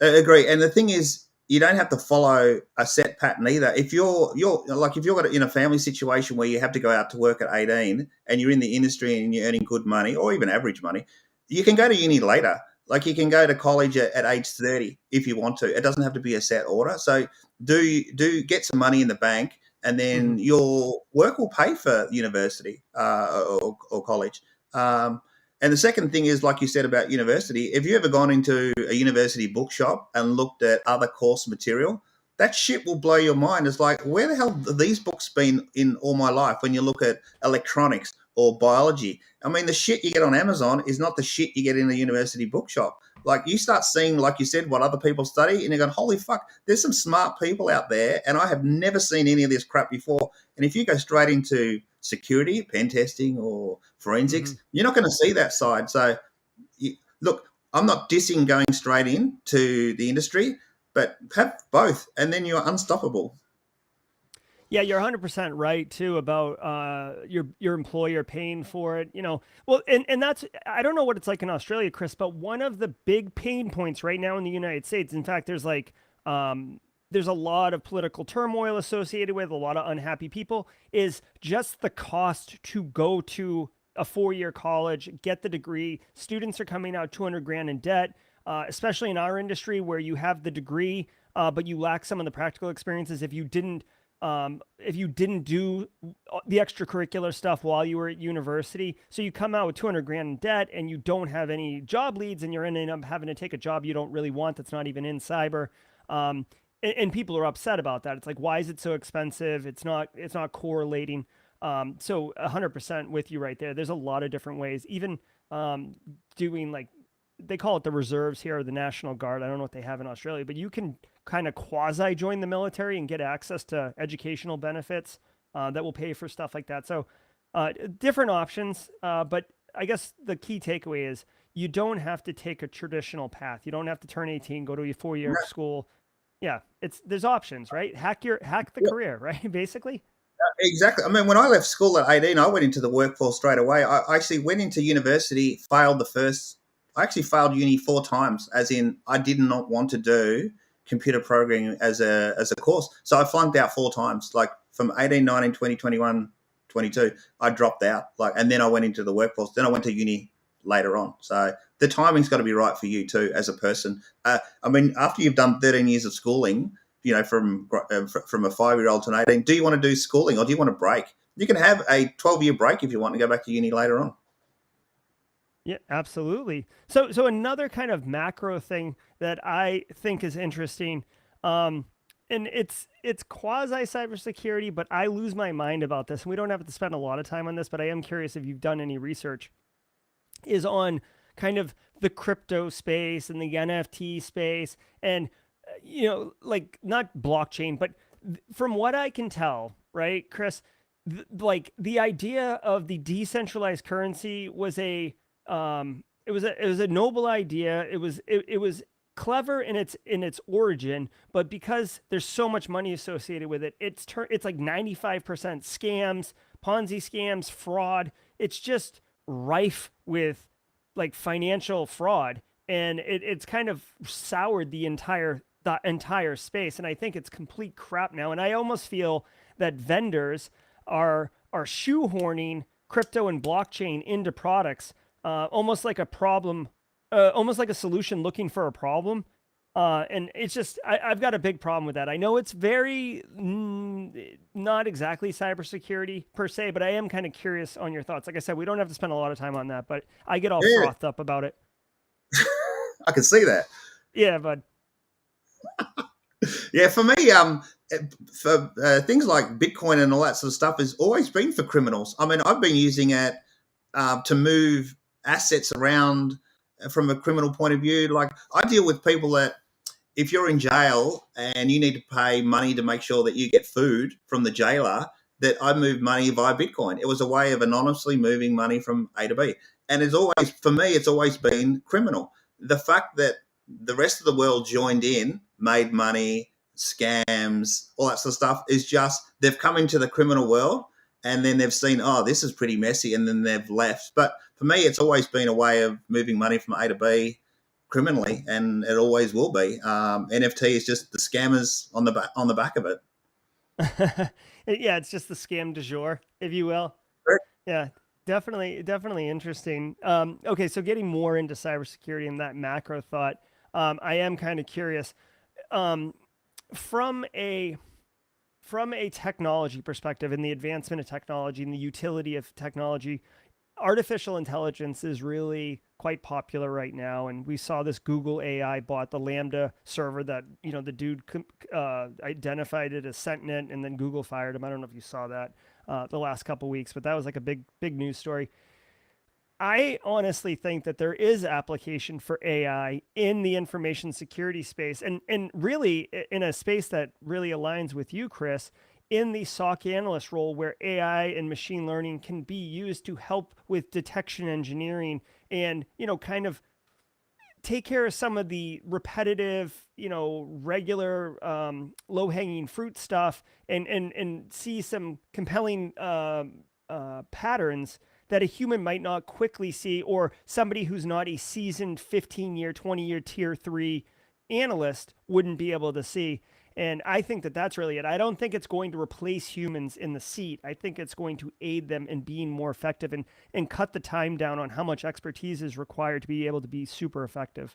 B: I agree. And the thing is, you don't have to follow a set pattern either. If you're like if you're in a family situation where you have to go out to work at 18 and you're in the industry and you're earning good money or even average money, you can go to uni later. Like you can go to college at age 30 if you want to. It doesn't have to be a set order. So do get some money in the bank, and
A: Mm-hmm.
B: then your work will pay for university or college. And the second thing is, like you said about university, have you ever gone into a university bookshop and looked at other course material? That shit will blow your mind. It's like, where the hell have these books been in all my life when you look at electronics or biology? I mean, the shit you get on Amazon is not the shit you get in a university bookshop. Like, you start seeing, like you said, what other people study, and you're going, holy fuck, there's some smart people out there, and I have never seen any of this crap before. And if you go straight into security, pen testing, or
A: Mm-hmm.
B: forensics, you're not going to see that side. So, look, I'm not dissing going straight into the industry, but have both, and then you're unstoppable.
A: Yeah, you're 100% right too about your employer paying for it. Well, and that's I don't know what it's like in Australia, Chris, but one of the big pain points right now in the United States. In fact, there's a lot of political turmoil associated with a lot of unhappy people. Is just the cost to go to a 4-year college, get the degree. Students are coming out 200 grand in debt, especially in our industry where you have the degree, but you lack some of the practical experiences if you didn't do the extracurricular stuff while you were at university. So you come out with 200 grand in debt and you don't have any job leads, and you're ending up having to take a job you don't really want that's not even in cyber. And people are upset about that. It's like, why is it so expensive? It's not correlating. So 100% with you right there. There's a lot of different ways, even doing like they call it the reserves here, or the National Guard. I don't know what they have in Australia, but you can kind of quasi join the military and get access to educational benefits that will pay for stuff like that. So different options, but I guess the key takeaway is you don't have to take a traditional path. You don't have to turn 18, go to a 4-year school. Yeah, there's options, right? Hack the
B: Yeah,
A: career, right? Basically.
B: exactly. I mean, when I left school at 18, I went into the workforce straight away. I actually went into university, failed the first. I actually failed uni 4 times, as in I did not want to do computer programming as a course. So I flunked out 4 times, like from 18, 19, 20, 21, 22. I dropped out, like, and then I went into the workforce. Then I went to uni later on. So the timing's got to be right for you too as a person. I mean, after you've done 13 years of schooling, from a 5-year-old to an 18, do you want to do schooling or do you want to break? You can have a 12-year break if you want to go back to uni later on.
A: Yeah, absolutely. So another kind of macro thing that I think is interesting, and it's quasi cybersecurity, but I lose my mind about this, and we don't have to spend a lot of time on this, but I am curious if you've done any research, is on kind of the crypto space and the NFT space, and like not blockchain, but from what I can tell, right, Chris, like the idea of the decentralized currency was it was a noble idea. It was clever in its origin, but because there's so much money associated with it, it's like 95% scams, Ponzi scams, fraud. It's just rife with like financial fraud, and it's kind of soured the entire the entire space. And I think it's complete crap now. And I almost feel that vendors are shoehorning crypto and blockchain into products, almost like a problem, almost like a solution looking for a problem. And it's just, I've got a big problem with that. I know it's very not exactly cybersecurity per se, but I am kind of curious on your thoughts. Like I said, we don't have to spend a lot of time on that, but I get all
B: Yeah,
A: frothed up about it.
B: I can see that.
A: Yeah, bud.
B: Yeah, for me, for things like Bitcoin and all that sort of stuff has always been for criminals. I mean, I've been using it to move assets around from a criminal point of view. Like, I deal with people that if you're in jail and you need to pay money to make sure that you get food from the jailer, that I move money via Bitcoin. It was a way of anonymously moving money from A to B. And it's always, for me, it's always been criminal. The fact that the rest of the world joined in, made money, scams, all that sort of stuff is just, they've come into the criminal world and then they've seen, oh, this is pretty messy, and then they've left. But for me, it's always been a way of moving money from A to B criminally, and it always will be. NFT is just the scammers on the back of it.
A: Yeah, it's just the scam du jour, if you will.
B: Correct.
A: Yeah, definitely interesting. Okay, so getting more into cybersecurity and that macro thought, I am kind of curious. Um, from a from a technology perspective and the advancement of technology and the utility of technology, artificial intelligence is really quite popular right now. And we saw this Google AI bot, the Lambda server that, the dude identified it as sentient, and then Google fired him. I don't know if you saw that the last couple of weeks, but that was like a big news story. I honestly think that there is application for AI in the information security space, and really in a space that really aligns with you, Chris, in the SOC analyst role, where AI and machine learning can be used to help with detection engineering and, kind of take care of some of the repetitive, regular low hanging fruit stuff, and see some compelling patterns that a human might not quickly see, or somebody who's not a seasoned 15-year, 20-year tier 3 analyst wouldn't be able to see. And I think that that's really it. I don't think it's going to replace humans in the seat. I think it's going to aid them in being more effective, and cut the time down on how much expertise is required to be able to be super effective.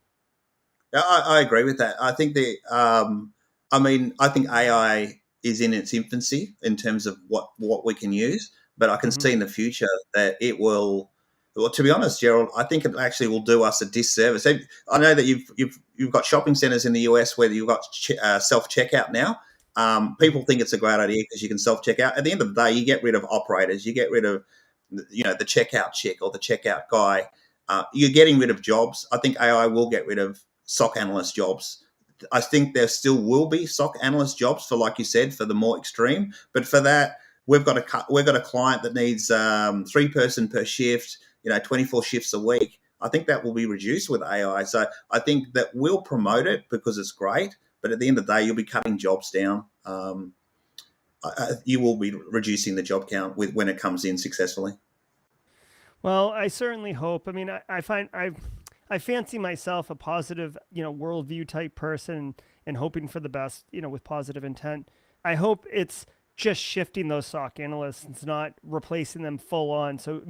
B: I agree with that. I think I think AI is in its infancy in terms of what we can use, but I can
A: Hmm.
B: see in the future that it will. Well, to be honest, Gerald, I think it actually will do us a disservice. I know that you've got shopping centres in the US where you've got self checkout now. People think it's a great idea because you can self checkout. At the end of the day, you get rid of operators, you get rid of the checkout chick or the checkout guy. You're getting rid of jobs. I think AI will get rid of SOC analyst jobs. I think there still will be SOC analyst jobs for, like you said, for the more extreme. But for that, we've got a client that needs 3 person per shift. 24 shifts a week. I think that will be reduced with AI. So I think that we'll promote it because it's great. But at the end of the day, you'll be cutting jobs down. You will be reducing the job count when it comes in successfully.
A: Well, I certainly hope. I mean, I find I fancy myself a positive, worldview type person, and hoping for the best, with positive intent. I hope it's just shifting those SOC analysts. It's not replacing them full on. So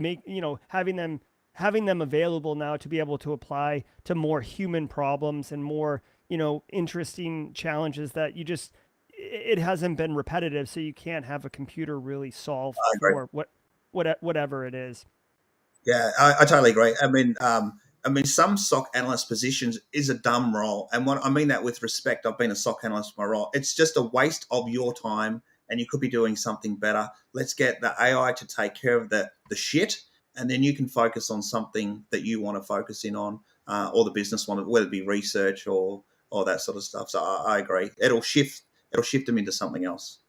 A: having them available now to be able to apply to more human problems and more, interesting challenges that it hasn't been repetitive. So you can't have a computer really solve
B: I agree.
A: for whatever it is.
B: Yeah, I totally agree. I mean, some SOC analyst positions is a dumb role, and what I mean that with respect. I've been a SOC analyst for my role. It's just a waste of your time, and you could be doing something better. Let's get the AI to take care of the shit, and then you can focus on something that you want to focus in on, or the business one, whether it be research or that sort of stuff. So I agree. It'll shift them into something else.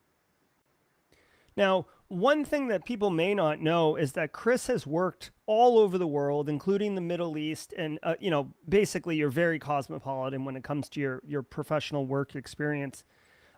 A: Now, one thing that people may not know is that Chris has worked all over the world, including the Middle East, and basically you're very cosmopolitan when it comes to your professional work experience.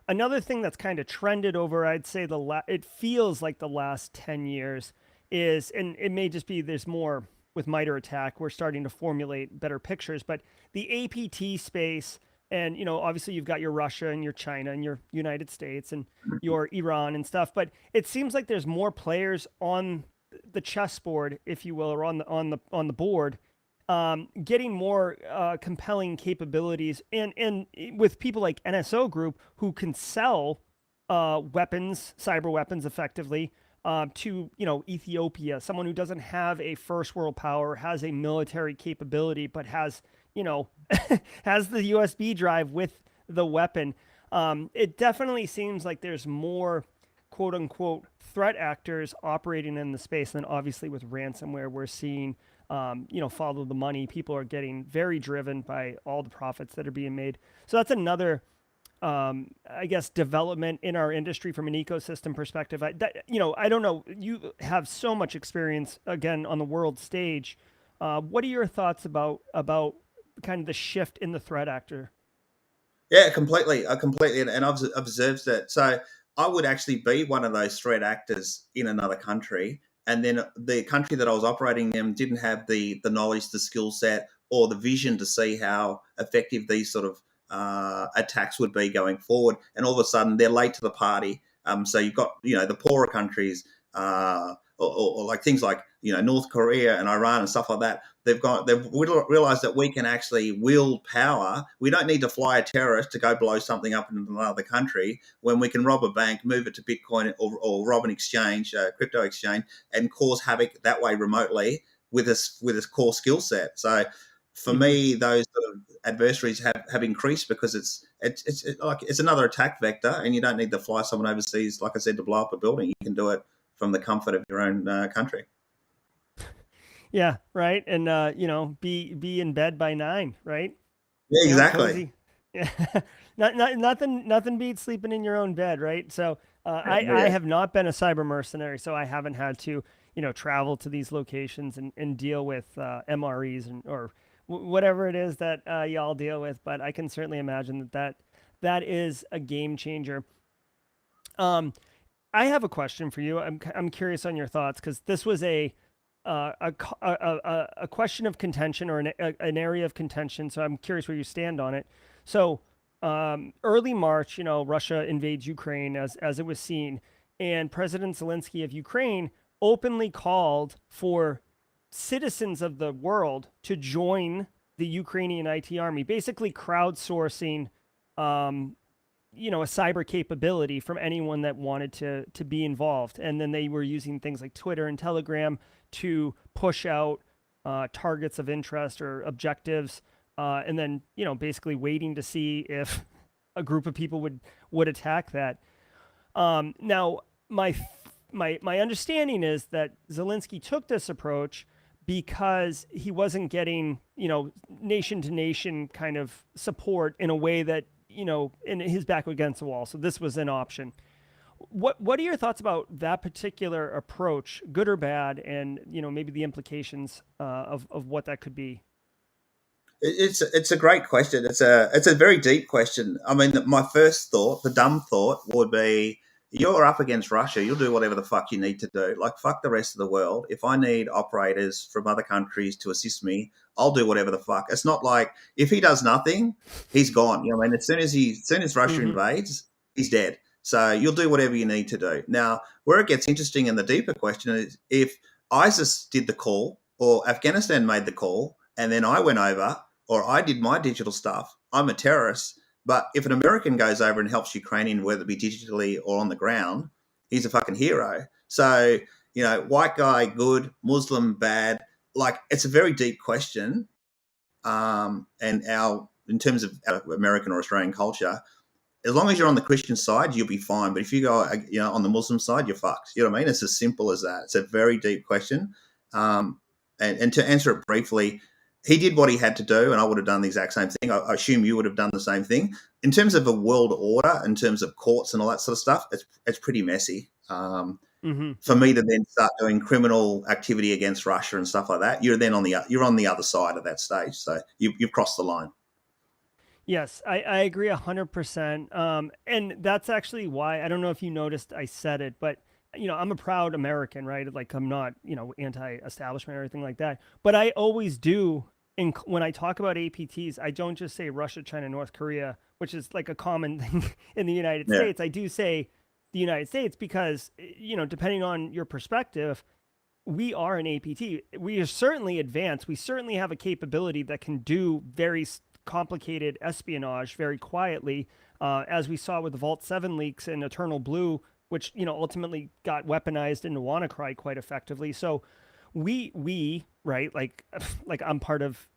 A: Another thing that's kind of trended over, I'd say it feels like the last 10 years is, and it may just be there's more with MITRE ATT&CK. We're starting to formulate better pictures, but the APT space, And, obviously you've got your Russia and your China and your United States and your Iran and stuff, but it seems like there's more players on the chessboard, if you will, or on the board, getting more compelling capabilities, and with people like NSO Group who can sell weapons, cyber weapons, effectively to Ethiopia, someone who doesn't have a first world power, has a military capability, but has has the USB drive with the weapon. It definitely seems like there's more quote unquote threat actors operating in the space. And then obviously with ransomware, we're seeing, follow the money. People are getting very driven by all the profits that are being made. So that's another, I guess, development in our industry from an ecosystem perspective. I don't know. You have so much experience again on the world stage. What are your thoughts about kind of the shift in the threat actor?
B: Yeah, completely. I completely, and I've observed that. So I would actually be one of those threat actors in another country, and then the country that I was operating in didn't have the knowledge, the skill set, or the vision to see how effective these sort of attacks would be going forward. And all of a sudden, they're late to the party. So you've got the poorer countries, or like things like North Korea and Iran and stuff like that. They've realized that we can actually wield power. We don't need to fly a terrorist to go blow something up in another country when we can rob a bank, move it to Bitcoin, or rob an exchange, crypto exchange, and cause havoc that way remotely with this core skill set. So for
A: Mm-hmm.
B: me, those sort of adversaries have increased because it's another attack vector, and you don't need to fly someone overseas, like I said, to blow up a building. You can do it from the comfort of your own country.
A: Yeah, right. And be in bed by 9, right?
B: Yeah, exactly.
A: Cozy. Yeah. Nothing beats sleeping in your own bed, right? So I
B: Yeah.
A: have not been a cyber mercenary, so I haven't had to, travel to these locations and deal with MREs or whatever it is that y'all deal with. But I can certainly imagine that is a game changer. Um, I have a question for you. I'm curious on your thoughts, because this was a question of contention, or an area of contention. So I'm curious where you stand on it. So early March, Russia invades Ukraine as it was seen, and President Zelensky of Ukraine openly called for citizens of the world to join the Ukrainian IT army, basically crowdsourcing um, a cyber capability from anyone that wanted to be involved. And then they were using things like Twitter and Telegram to push out targets of interest or objectives, and then basically waiting to see if a group of people would attack that. Now, my understanding is that Zelensky took this approach because he wasn't getting nation to nation kind of support in a way that in his back against the wall. So this was an option. What are your thoughts about that particular approach, good or bad, and maybe the implications of what that could be?
B: It's a great question. It's a very deep question. I mean, my first thought, the dumb thought, would be you're up against Russia. You'll do whatever the fuck you need to do. Like fuck the rest of the world. If I need operators from other countries to assist me, I'll do whatever the fuck. It's not like if he does nothing, he's gone. I mean, as soon as Russia
A: Mm-hmm.
B: invades, he's dead. So you'll do whatever you need to do. Now, where it gets interesting and the deeper question is if ISIS did the call or Afghanistan made the call and then I went over or I did my digital stuff, I'm a terrorist. But if an American goes over and helps Ukrainian, whether it be digitally or on the ground, he's a fucking hero. So, white guy, good, Muslim, bad. Like, it's a very deep question. And in terms of our American or Australian culture, as long as you're on the Christian side, you'll be fine. But if you go, on the Muslim side, you're fucked. You know what I mean? It's as simple as that. It's a very deep question. Um, and to answer it briefly, he did what he had to do, and I would have done the exact same thing. I assume you would have done the same thing. In terms of a world order, in terms of courts and all that sort of stuff, it's pretty messy.
A: Mm-hmm.
B: For me to then start doing criminal activity against Russia and stuff like that, you're on the other side of that stage. So you've crossed the line.
A: Yes, I agree 100%. And that's actually why, I don't know if you noticed I said it, but I'm a proud American, right? Like I'm not, anti-establishment or anything like that. But I always do when I talk about APTs, I don't just say Russia, China, North Korea, which is like a common thing in the United
B: Yeah.
A: States. I do say the United States because, depending on your perspective, we are an APT. We are certainly advanced. We certainly have a capability that can do very complicated espionage very quietly, as we saw with the Vault 7 leaks and Eternal Blue, which, ultimately got weaponized into WannaCry quite effectively. So we right, like I'm part of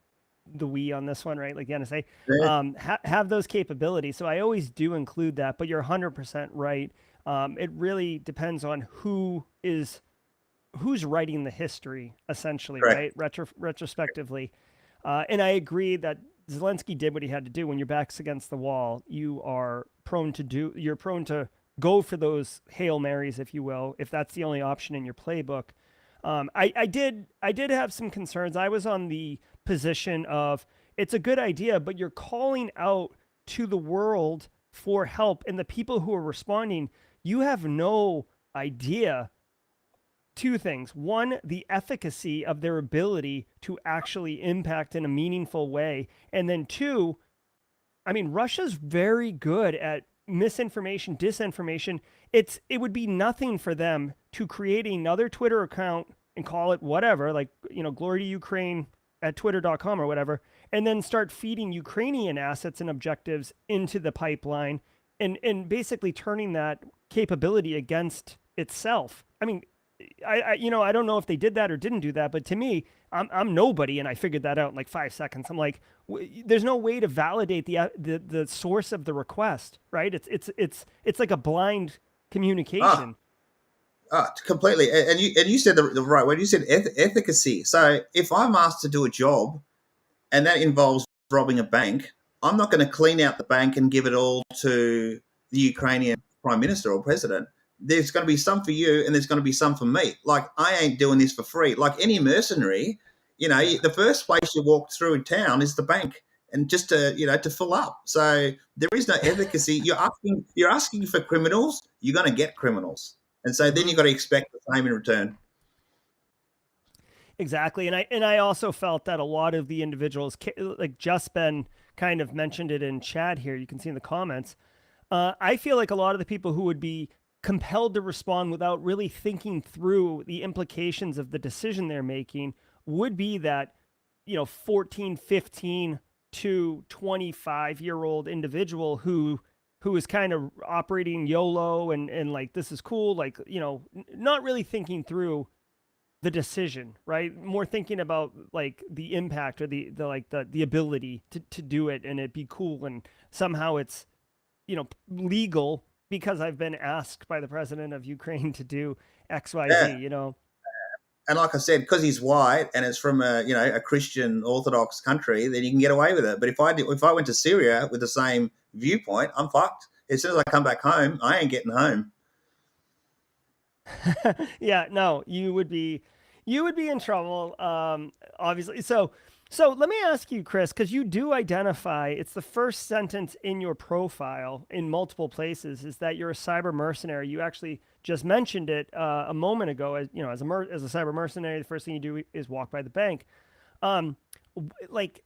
A: the we on this one, right? Like the NSA,
B: Yeah.
A: have those capabilities. So I always do include that, but you're 100% right. It really depends on who's writing the history, essentially,
B: Correct.
A: right? Retrospectively. And I agree that Zelensky did what he had to do. When your back's against the wall, you're prone to go for those Hail Marys, if you will, if that's the only option in your playbook. I did have some concerns. I was on the position of it's a good idea, but you're calling out to the world for help, and the people who are responding, you have no idea. Two things. One, the efficacy of their ability to actually impact in a meaningful way. And then two, I mean, Russia's very good at misinformation, disinformation. It would be nothing for them to create another Twitter account and call it whatever, like, glory to Ukraine at twitter.com or whatever, and then start feeding Ukrainian assets and objectives into the pipeline and basically turning that capability against itself. I mean, I don't know if they did that or didn't do that, but to me, I'm nobody, and I figured that out in like 5 seconds. I'm like, there's no way to validate the source of the request, right? It's like a blind
B: Ah,
A: communication.
B: completely. And you said the right word. You said efficacy. So if I'm asked to do a job and that involves robbing a bank, I'm not going to clean out the bank and give it all to the Ukrainian prime minister or president. There's going to be some for you and there's going to be some for me. Like, I ain't doing this for free. Like any mercenary,
A: Yeah.
B: the first place you walk through in town is the bank, and just to fill up. So there is no efficacy. You're asking for criminals, you're going to get criminals. And so then
A: Hmm.
B: you've got to expect the same in return.
A: Exactly. And I also felt that a lot of the individuals, like Just Ben kind of mentioned it in chat here, you can see in the comments. I feel like a lot of the people who would be compelled to respond without really thinking through the implications of the decision they're making would be that, 14, 15 to 25-year-old individual who is kind of operating YOLO and like, this is cool, like, not really thinking through the decision, right? More thinking about like the impact or the ability to do it and it be cool, and somehow it's, legal because I've been asked by the president of Ukraine to do
B: Yeah.
A: XYZ.
B: And like I said, because he's white and it's from a Christian Orthodox country, then you can get away with it. But if I went to Syria with the same viewpoint, I'm fucked. As soon as I come back home, I ain't getting home.
A: Yeah, no, you would be in trouble, obviously. So let me ask you, Chris, because you do identify, it's the first sentence in your profile in multiple places, is that you're a cyber mercenary. You actually just mentioned it a moment ago. As a cyber mercenary, the first thing you do is walk by the bank. Um, like,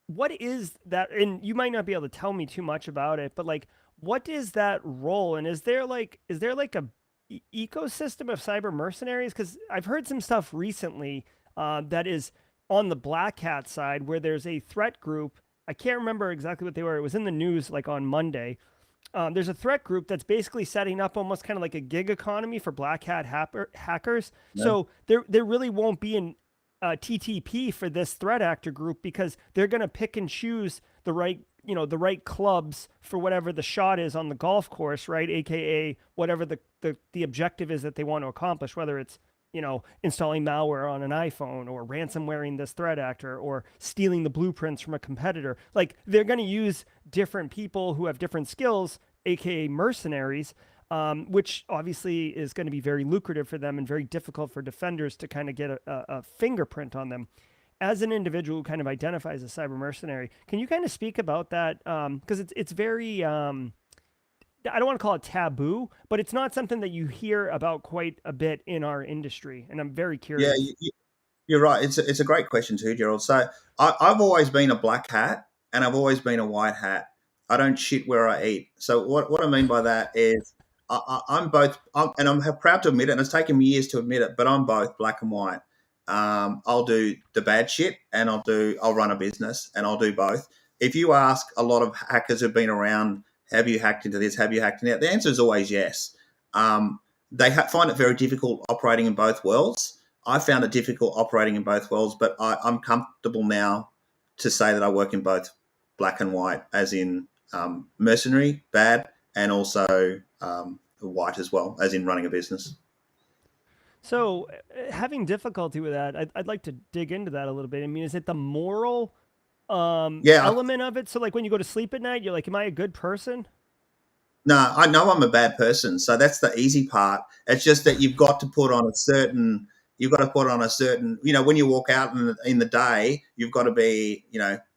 A: what is that? And you might not be able to tell me too much about it, but like, what is that role? And is there like a ecosystem of cyber mercenaries? Because I've heard some stuff recently that is on the Black Hat side, where there's a threat group. I can't remember exactly what they were. It was in the news like on Monday. There's a threat group that's basically setting up almost kind of like a gig economy for Black Hat hackers.
B: Yeah.
A: So there really won't be an TTP for this threat actor group, because they're going to pick and choose the right clubs for whatever the shot is on the golf course, right? AKA whatever the objective is that they want to accomplish, whether it's installing malware on an iPhone or ransomwaring this threat actor or stealing the blueprints from a competitor. Like, they're going to use different people who have different skills, aka mercenaries, which obviously is going to be very lucrative for them and very difficult for defenders to kind of get a fingerprint on them. As an individual who kind of identifies as cyber mercenary, can you kind of speak about that? Because it's very I don't want to call it taboo, but it's not something that you hear about quite a bit in our industry, and I'm very
B: Yeah,
A: curious.
B: You're right. It's a great question too, Gerald. So I've always been a black hat and I've always been a white hat. I don't shit where I eat. So what I mean by that is I'm both, and I'm proud to admit it, and it's taken me years to admit it, but I'm both black and white. I'll do the bad shit and I'll run a business and I'll do both. If you ask a lot of hackers who've been around, have you hacked into this? Have you hacked into that? The answer is always yes. They find it very difficult operating in both worlds. I found it difficult operating in both worlds, but I'm comfortable now to say that I work in both black and white, as in mercenary, bad, and also white as well, as in running a business.
A: So, having difficulty with that, I'd like to dig into that a little bit. I mean, is it the moral
B: Yeah,
A: element of it? So, like when you go to sleep at night, you're like, "Am I a good person?"
B: no, I know I'm a bad person, so that's the easy part. It's just that you've got to put on a certain. You've got to put on a certain. When you walk out in the day, you've got to be,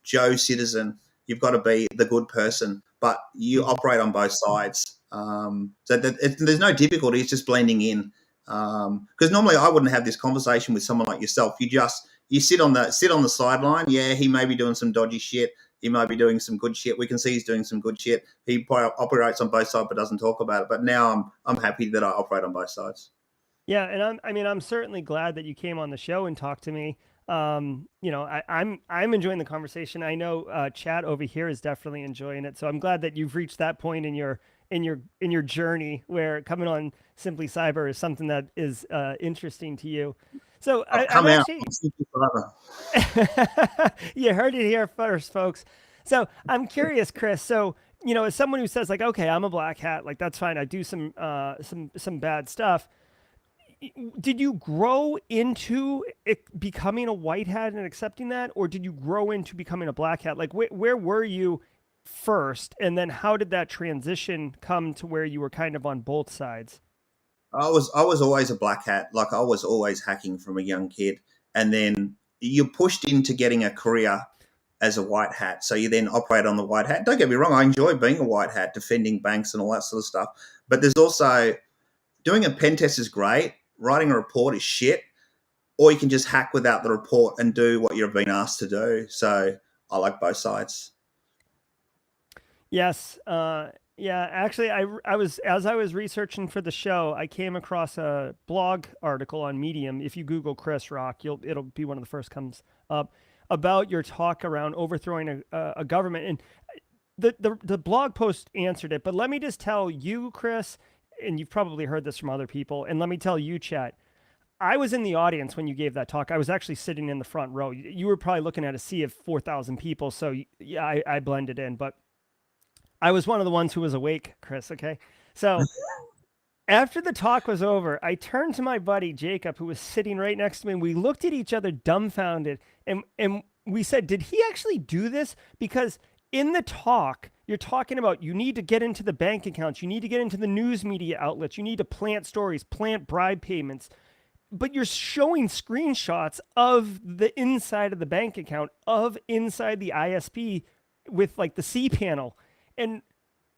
B: Joe citizen. You've got to be the good person, but you
A: Mhm.
B: operate on both sides. So there's no difficulty. It's just blending in. Because normally I wouldn't have this conversation with someone like yourself. You sit on the sideline. Yeah, he may be doing some dodgy shit. He might be doing some good shit. We can see he's doing some good shit. He operates on both sides but doesn't talk about it. But now I'm happy that I operate on both sides.
A: Yeah, and I'm certainly glad that you came on the show and talked to me. I'm enjoying the conversation. I know Chad over here is definitely enjoying it. So I'm glad that you've reached that point in your journey where coming on Simply Cyber is something that is interesting to you. So
B: I've
A: I've
B: come out.
A: actually
B: I'm simply forever.
A: you heard it here first, folks. So I'm curious, Chris. So as someone who says like, okay, I'm a black hat, like that's fine. I do some bad stuff. Did you grow into becoming a white hat and accepting that, or did you grow into becoming a black hat? Like, where were you first, and then how did that transition come to where you were kind of on both sides?
B: I was always a black hat. Like I was always hacking from a young kid, and then you're pushed into getting a career as a white hat. So you then operate on the white hat. Don't get me wrong, I enjoy being a white hat, defending banks and all that sort of stuff. But there's also doing a pen test is great. Writing a report is shit. Or you can just hack without the report and do what you've been asked to do. So I like both sides.
A: Yes. Yeah. Actually, I was as I was researching for the show, I came across a blog article on Medium. If you Google Chris Rock, it'll be one of the first comes up about your talk around overthrowing a government. And the blog post answered it. But let me just tell you, Chris, and you've probably heard this from other people. And let me tell you, Chat. I was in the audience when you gave that talk. I was actually sitting in the front row. You were probably looking at a sea of 4,000 people. So yeah, I blended in, but I was one of the ones who was awake, Chris. Okay. So after the talk was over, I turned to my buddy Jacob, who was sitting right next to me, and we looked at each other dumbfounded. And we said, did he actually do this? Because in the talk, you're talking about you need to get into the bank accounts, you need to get into the news media outlets, you need to plant stories, plant bribe payments. But you're showing screenshots of the inside of the bank account, of inside the ISP with like the C panel. And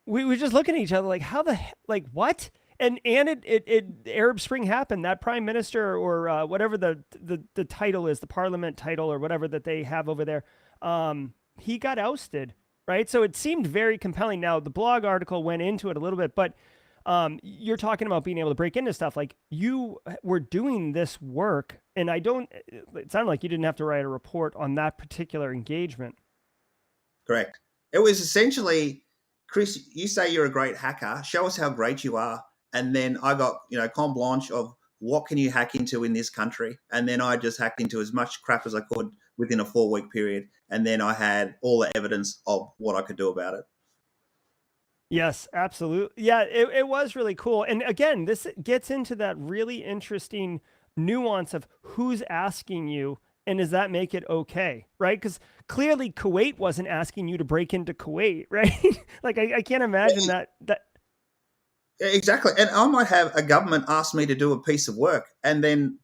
A: we were just looking at each other like, how the like what? And it Arab Spring happened. That prime minister or whatever the title is, the parliament title or whatever that they have over there, he got ousted, right? So it seemed very compelling. Now the blog article went into it a little bit, but you're talking about being able to break into stuff. Like you were doing this work, and I don't. It sounded like you didn't have to write a report on that particular engagement.
B: Correct. It was essentially, Chris, you say you're a great hacker. Show us how great you are. And then I got, carte blanche of what can you hack into in this country? And then I just hacked into as much crap as I could within a 4-week period. And then I had all the evidence of what I could do about it.
A: Yes, absolutely. Yeah, it was really cool. And again, this gets into that really interesting nuance of who's asking you and does that make it okay, right? Because clearly Kuwait wasn't asking you to break into Kuwait, right? Like I can't imagine that.
B: Exactly. And I might have a government ask me to do a piece of work, and then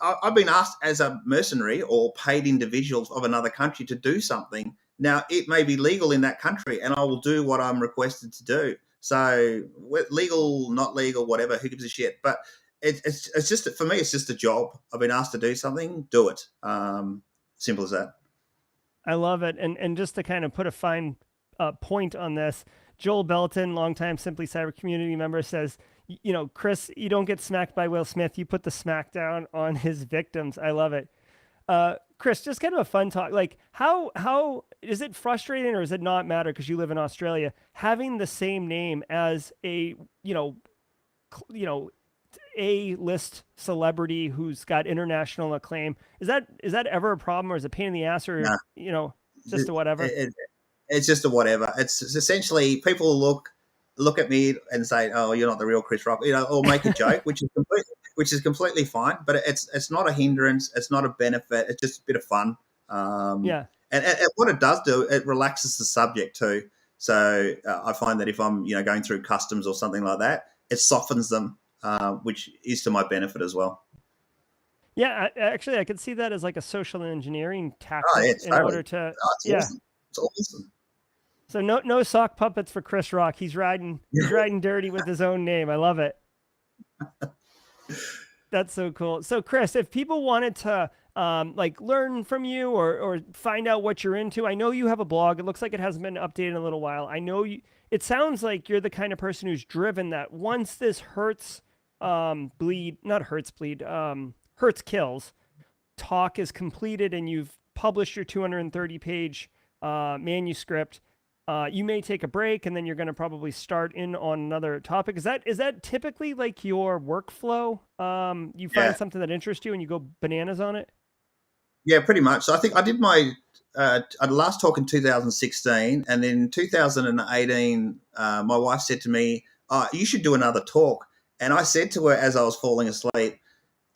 B: I've been asked as a mercenary or paid individuals of another country to do something. Now, it may be legal in that country, and I will do what I'm requested to do. So, legal, not legal, whatever, who gives a shit? But it's just, for me, it's just a job. I've been asked to do something, do it. Simple as that.
A: I love it. And just to kind of put a fine point on this, Joel Belton, longtime Simply Cyber community member, says, Chris, you don't get smacked by Will Smith. You put the smack down on his victims. I love it. Chris, just kind of a fun talk. Like, how is it frustrating, or does it not matter because you live in Australia, having the same name as a A-list celebrity who's got international acclaim? Is that ever a problem, or is it a pain in the ass, or
B: Nah.
A: just a whatever?
B: It's just a whatever. It's essentially, people look at me and say, "Oh, you're not the real Chris Rock," or make a joke, which is completely fine. But it's not a hindrance. It's not a benefit. It's just a bit of fun.
A: Yeah.
B: And what it does do, it relaxes the subject too. So I find that if I'm going through customs or something like that, it softens them, which is to my benefit as well.
A: Yeah, actually, I could see that as like a social engineering tactic in
B: totally.
A: order to.
B: It's awesome. It's awesome.
A: So no sock puppets for Chris Rock. He's riding dirty with his own name. I love it. That's so cool. So Chris, if people wanted to like learn from you or find out what you're into, I know you have a blog. It looks like it hasn't been updated in a little while. I know you. It sounds like you're the kind of person who's driven that once this Hertz kills talk is completed and you've published your 230-page manuscript, you may take a break and then you're going to probably start in on another topic. Is that typically like your workflow? You find something that interests you and you go bananas on it?
B: Yeah, pretty much. So I think I did my last talk in 2016, and then 2018, my wife said to me, "You should do another talk." And I said to her as I was falling asleep,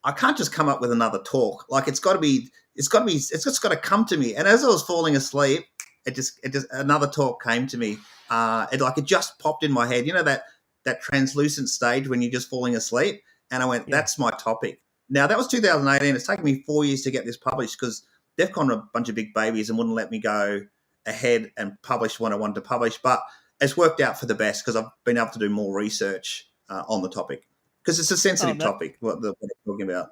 B: I can't just come up with another talk. Like it's just got to come to me. And as I was falling asleep, it just another talk came to me. It just popped in my head. You know that translucent stage when you're just falling asleep, and I went, "That's my topic." Now that was 2018. It's taken me 4 years to get this published because Defcon are a bunch of big babies and wouldn't let me go ahead and publish what I wanted to publish. But it's worked out for the best because I've been able to do more research on the topic. Because it's a sensitive topic, what I'm talking about.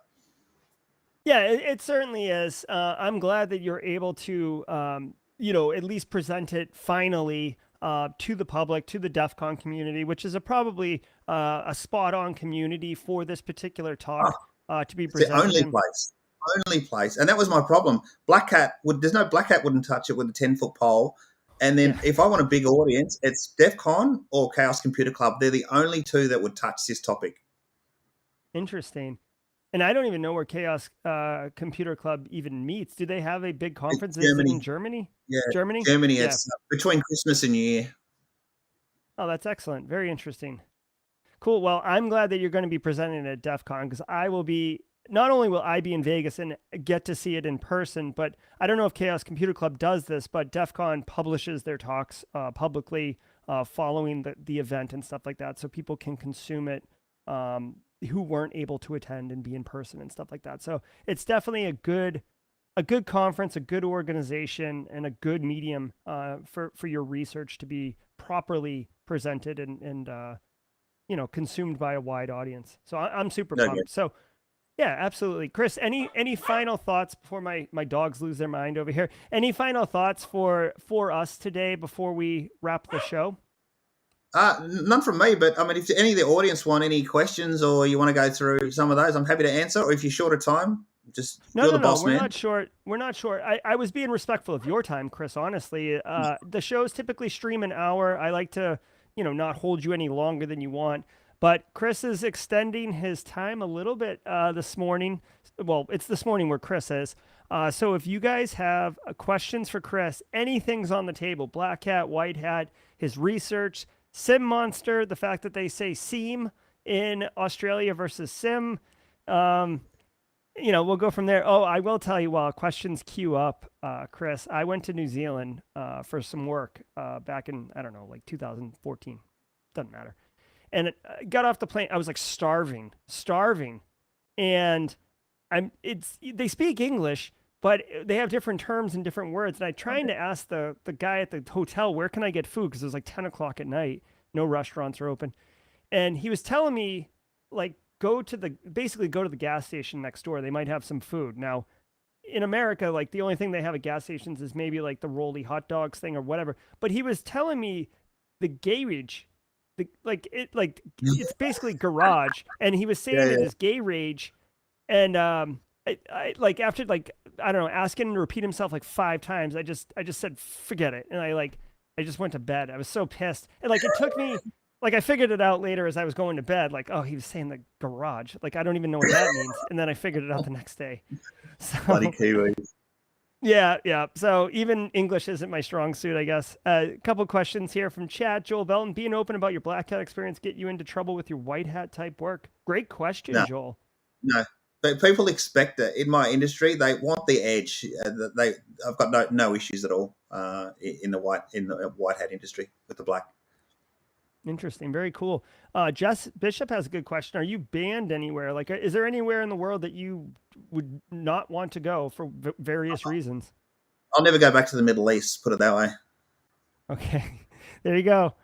A: Yeah, it certainly is. I'm glad that you're able to, at least present it finally to the public, to the Defcon community, which is probably a spot-on community for this particular talk to be presented.
B: It's the only place. And that was my problem. Black Hat wouldn't touch it with a 10-foot pole. And then if I want a big audience, it's Defcon or Chaos Computer Club. They're the only two that would touch this topic.
A: Interesting. And I don't even know where Chaos Computer Club even meets. Do they have a big conference? Is it in Germany?
B: Yeah.
A: Germany?
B: It's between Christmas and New Year.
A: Oh, that's excellent. Very interesting. Cool. Well, I'm glad that you're going to be presenting at DEF CON because not only will I be in Vegas and get to see it in person, but I don't know if Chaos Computer Club does this, but DEF CON publishes their talks publicly following the event and stuff like that, so people can consume it who weren't able to attend and be in person and stuff like that. So it's definitely a good conference, a good organization, and a good medium for your research to be properly presented and consumed by a wide audience. So I'm super pumped. So yeah, absolutely. Chris, any final thoughts before my dogs lose their mind over here? Any final thoughts for us today before we wrap the show?
B: None from me, but I mean, if any of the audience want any questions or you want to go through some of those, I'm happy to answer. Or if you're short of time, just you're the boss man.
A: We're not short. I was being respectful of your time, Chris, honestly. The shows typically stream an hour. I like to, not hold you any longer than you want. But Chris is extending his time a little bit this morning. Well, it's this morning where Chris is. So if you guys have questions for Chris, anything's on the table. Black hat, white hat, his research, SIEMonster, the fact that they say SIEM in Australia versus SIM. We'll go from there. Oh, I will tell you while questions queue up, Chris, I went to New Zealand for some work back in, 2014. Doesn't matter. And I got off the plane. I was like starving. And they speak English, but they have different terms and different words. And I tried to ask the guy at the hotel, where can I get food? Because it was like 10 o'clock at night. No restaurants are open. And he was telling me like basically go to the gas station next door. They might have some food. Now, in America, like the only thing they have at gas stations is maybe like the Rolly hot dogs thing or whatever. But he was telling me the garage, like it's basically garage, and he was
B: Yeah,
A: saying that
B: yeah.
A: his gay rage, and I like after like I don't know asking him to repeat himself like 5 times, I just said forget it, and I just went to bed. I was so pissed, and like it took me. Like I figured it out later as I was going to bed, like, oh, he was saying the garage. Like I don't even know what that means. And then I figured it out the next day.
B: Bloody
A: So
B: Kiwis.
A: yeah, yeah. So even English isn't my strong suit, I guess. A couple questions here from chat. Joel Belton, being open about your black hat experience get you into trouble with your white hat type work? Great question,
B: No,
A: Joel.
B: no. But people expect it in my industry. They want the edge. I've got no issues at all in the white hat industry with the black.
A: Interesting. Very cool. Jess Bishop has a good question. Are you banned anywhere? Like, is there anywhere in the world that you would not want to go for various reasons?
B: I'll never go back to the Middle East. Put it that way.
A: Okay. There you go.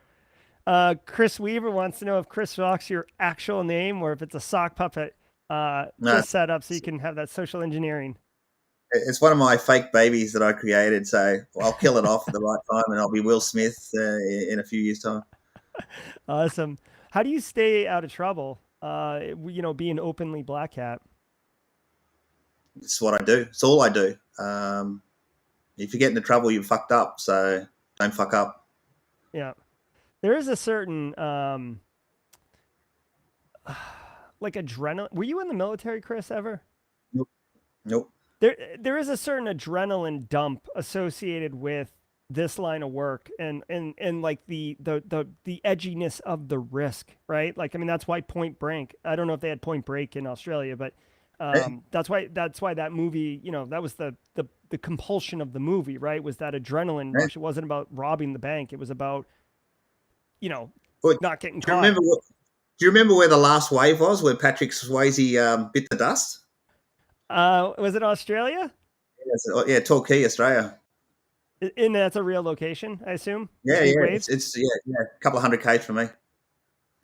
A: Chris Weaver wants to know if Chris Rock's your actual name or if it's a sock puppet
B: No,
A: just set up so you can have that social engineering.
B: it's one of my fake babies that I created. So I'll kill it off at the right time, and I'll be Will Smith in a few years' time.
A: Awesome. How do you stay out of trouble? Being openly black hat.
B: It's what I do. It's all I do. If you get into trouble, you're fucked up. So don't fuck up.
A: Yeah. There is a certain like adrenaline. Were you in the military, Chris, ever?
B: Nope. Nope.
A: There is a certain adrenaline dump associated with this line of work and like the edginess of the risk, right? Like I mean that's why Point Break. I don't know if they had Point Break in Australia, but that's why that movie, that was the compulsion of the movie, right? Was that adrenaline rush. It wasn't about robbing the bank. It was about,
B: But
A: not getting
B: do you
A: caught.
B: do you remember where the last wave was, where Patrick Swayze bit the dust?
A: Was it Australia?
B: Yes, yeah, Torquay, Australia.
A: And that's a real location, I assume.
B: Yeah,
A: Big
B: yeah,
A: waves.
B: it's a couple of 100K for me.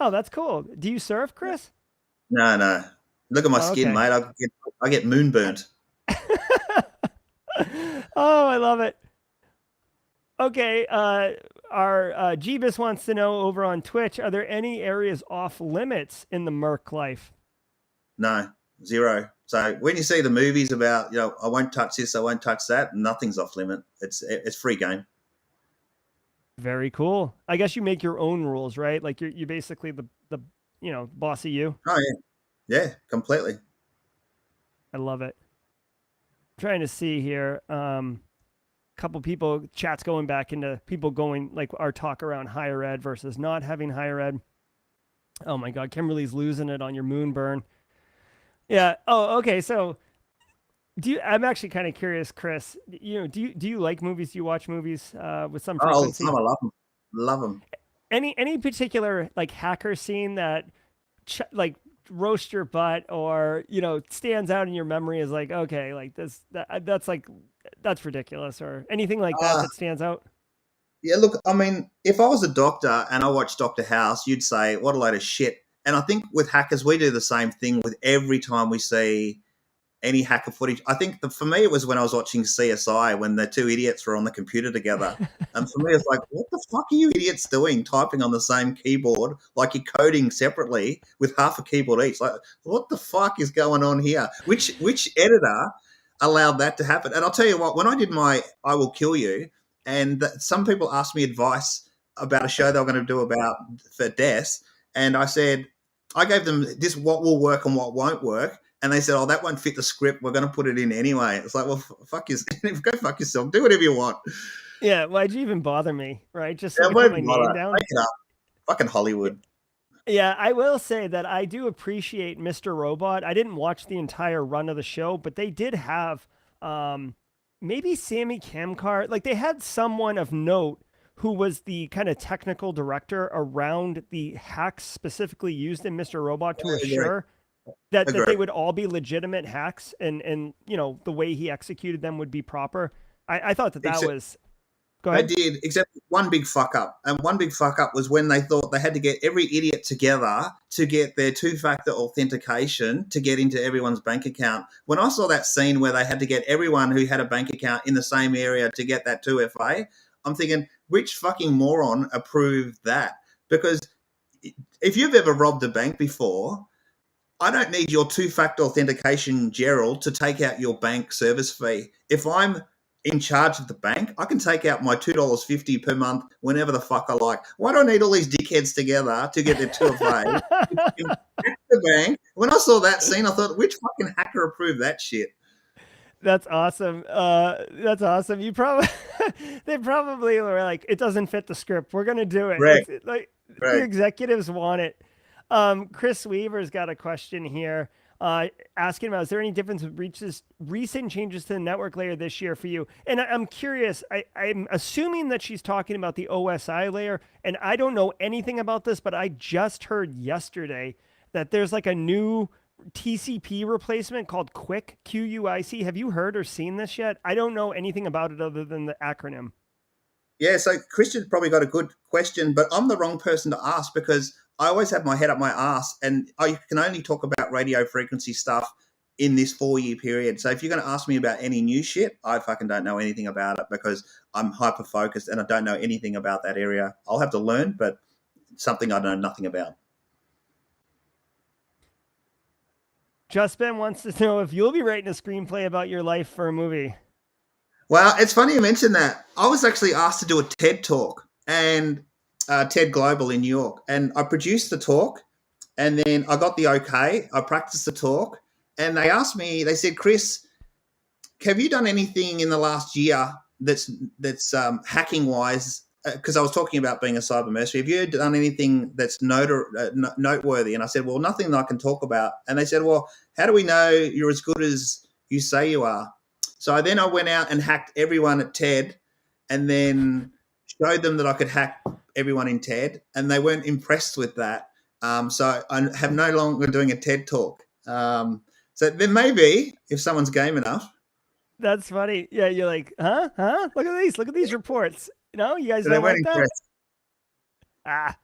A: Oh, that's cool. Do you surf, Chris?
B: No, no. Look at my
A: Oh,
B: skin,
A: okay.
B: mate. I get moon burnt.
A: Oh, I love it. Okay, our Jeebus wants to know over on Twitch, are there any areas off limits in the Merc life?
B: No, zero. So when you see the movies about, I won't touch this, I won't touch that, nothing's off limit. It's free game.
A: Very cool. I guess you make your own rules, right? Like you're basically the boss of you.
B: Oh yeah, yeah, completely.
A: I love it. I'm trying to see here. Couple people chats going back into people going like our talk around higher ed versus not having higher ed. Oh my God, Kimberly's losing it on your moon burn. Yeah. Oh, okay. So I'm actually kind of curious, Chris. Do you like movies? Do you watch movies with some
B: Oh, all the
A: frequency?
B: time. I love them. Love them.
A: Any particular like hacker scene that like roast your butt or stands out in your memory as like okay like that's ridiculous or anything like that
B: Uh,
A: that stands out?
B: yeah, look, I mean, if I was a doctor and I watched Doctor House, you'd say, what a load of shit. And I think with hackers, we do the same thing with every time we see any hacker footage. I think for me, it was when I was watching CSI when the two idiots were on the computer together. And for me, it's like, what the fuck are you idiots doing typing on the same keyboard? Like you're coding separately with half a keyboard each. Like, what the fuck is going on here? Which editor allowed that to happen? And I'll tell you what, when I did my I Will Kill You, and some people asked me advice about a show they were going to do for deaths, and I said, I gave them this what will work and what won't work. And they said, "Oh, that won't fit the script. We're going to put it in anyway." It's like, well, fuck you. Go fuck yourself. Do whatever you want.
A: Yeah, why'd you even bother me, right? Just so
B: Yeah,
A: you put
B: won't
A: my
B: bother.
A: name down.
B: Make it up. Fucking Hollywood.
A: Yeah, I will say that I do appreciate Mr. Robot. I didn't watch the entire run of the show, but they did have maybe Sammy Kamkar. Like they had someone of note who was the kind of technical director around the hacks specifically used in Mr. Robot to assure that they would all be legitimate hacks and the way he executed them would be proper. I thought that was Go
B: They
A: ahead.
B: did, except one big fuck up. And one big fuck up was when they thought they had to get every idiot together to get their two-factor authentication to get into everyone's bank account. When I saw that scene where they had to get everyone who had a bank account in the same area to get that 2FA, I'm thinking, which fucking moron approved that? Because if you've ever robbed a bank before, I don't need your two-factor authentication, Gerald, to take out your bank service fee. If I'm in charge of the bank, I can take out my $2.50 per month whenever the fuck I like. Why do I need all these dickheads together to get their 2FA? If I can hack the bank. When I saw that scene, I thought, which fucking hacker approved that shit?
A: That's awesome. That's awesome. You probably they probably were like, it doesn't fit the script. We're gonna do it.
B: Right,
A: It's like the
B: right.
A: executives want it. Chris Weaver's got a question here. Asking about, is there any difference with recent changes to the network layer this year for you? And I'm curious, I'm assuming that she's talking about the OSI layer, and I don't know anything about this, but I just heard yesterday that there's like a new TCP replacement called Quick, QUIC. Have you heard or seen this yet? I don't know anything about it other than the acronym.
B: Yeah, so Christian's probably got a good question, but I'm the wrong person to ask because I always have my head up my ass and I can only talk about radio frequency stuff in this 4-year period. So if you're going to ask me about any new shit, I fucking don't know anything about it because I'm hyper focused and I don't know anything about that area. I'll have to learn, but it's something I know nothing about.
A: Just Ben wants to know if you'll be writing a screenplay about your life for a movie.
B: Well, it's funny you mentioned that. I was actually asked to do a TED talk and TED Global in New York, and I produced the talk, and then I got the okay. I practiced the talk, and they asked me. They said, "Chris, have you done anything in the last year that's hacking wise?" Because I was talking about being a cyber mercenary. Have you done anything that's noteworthy? And I said, "Well, nothing that I can talk about." And they said, "Well, how do we know you're as good as you say you are?" So then I went out and hacked everyone at TED and then showed them that I could hack everyone in TED, and they weren't impressed with that. So I have no longer doing a TED talk. So then maybe if someone's game enough.
A: That's funny. Yeah, you're like, huh? Huh? Look at these. Look at these reports. No, you guys
B: So they
A: don't
B: weren't
A: like that?
B: impressed.
A: Ah,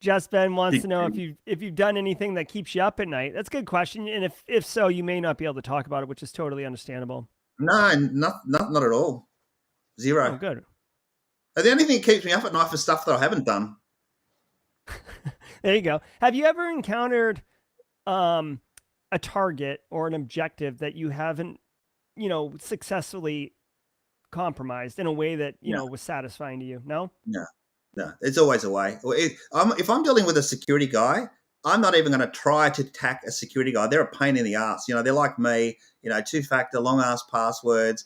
A: Just Ben wants to know if you've done anything that keeps you up at night. That's a good question. And if so, you may not be able to talk about it, which is totally understandable.
B: No, not at all.
A: Oh,
B: Zero.
A: good.
B: The only thing that keeps me up at night for stuff that I haven't done.
A: There you go. Have you ever encountered a target or an objective that you haven't, successfully compromised in a way that,
B: No,
A: was satisfying to you? No?
B: no, no. There's always a way. If I'm dealing with a security guy, I'm not even going to try to attack a security guy. They're a pain in the ass. They're like me. Two-factor, long-ass passwords,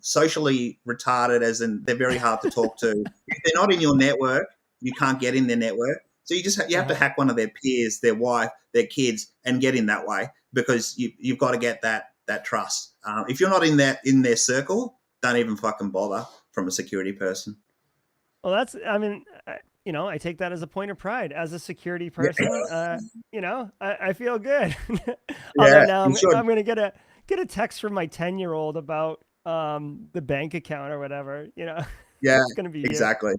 B: socially retarded, as in they're very hard to talk to. If they're not in your network, you can't get in their network. So you have to hack one of their peers, their wife, their kids, and get in that way because you've got to get that trust. If you're not in their circle, don't even fucking bother from a security person.
A: Well, I take that as a point of pride as a security person. I feel good. Although
B: Yeah,
A: now
B: you should.
A: I'm going to get a text from my 10-year-old about the bank account or whatever.
B: Yeah,
A: It's going to be
B: exactly.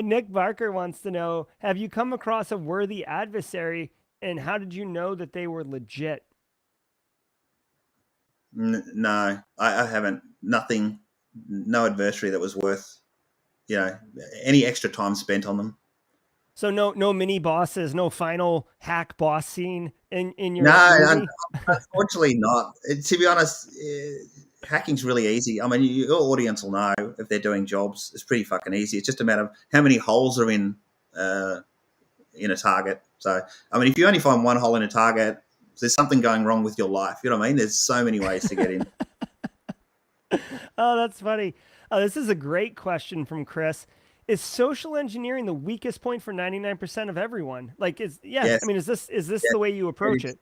A: Nick Barker wants to know, have you come across a worthy adversary and how did you know that they were legit?
B: No, I haven't. Nothing. No adversary that was worth, any extra time spent on them.
A: So no mini bosses, no final hack boss scene in your
B: No,
A: movie?
B: unfortunately not. To be honest, hacking's really easy. I mean, your audience will know if they're doing jobs. It's pretty fucking easy. It's just a matter of how many holes are in a target. So, I mean, if you only find one hole in a target, there's something going wrong with your life. You know what I mean? There's so many ways to get in.
A: Oh, that's funny. This is a great question from Chris. Is social engineering the weakest point for 99% of everyone? Like,
B: Yes.
A: I mean, is this
B: Yes,
A: the way you approach it?